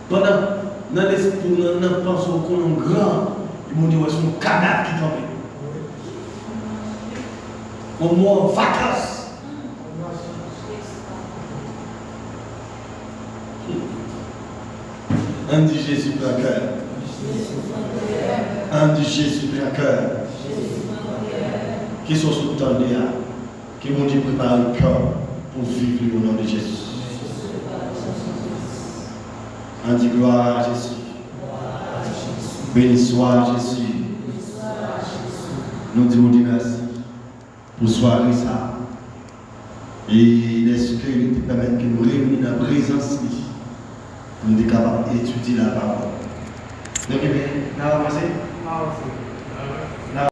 pendant dans l'esprit, nous pensons qu'on est grand, ils m'ont dit que c'est un cadavre qui tombe. Au moins en vacances. Un dit Jésus plein cœur. Un dit Jésus plein cœur. Qui sont sous le temps qui m'ont dit préparer le cœur pour vivre au nom de Jésus. On dit gloire à Jésus. Béni soit Jésus. Nous disons merci pour soirée ça. Et est-ce que nous te permettre que nous réunissons dans la présence nous sommes capables d'étudier la parole. Donc, nous allons avancer.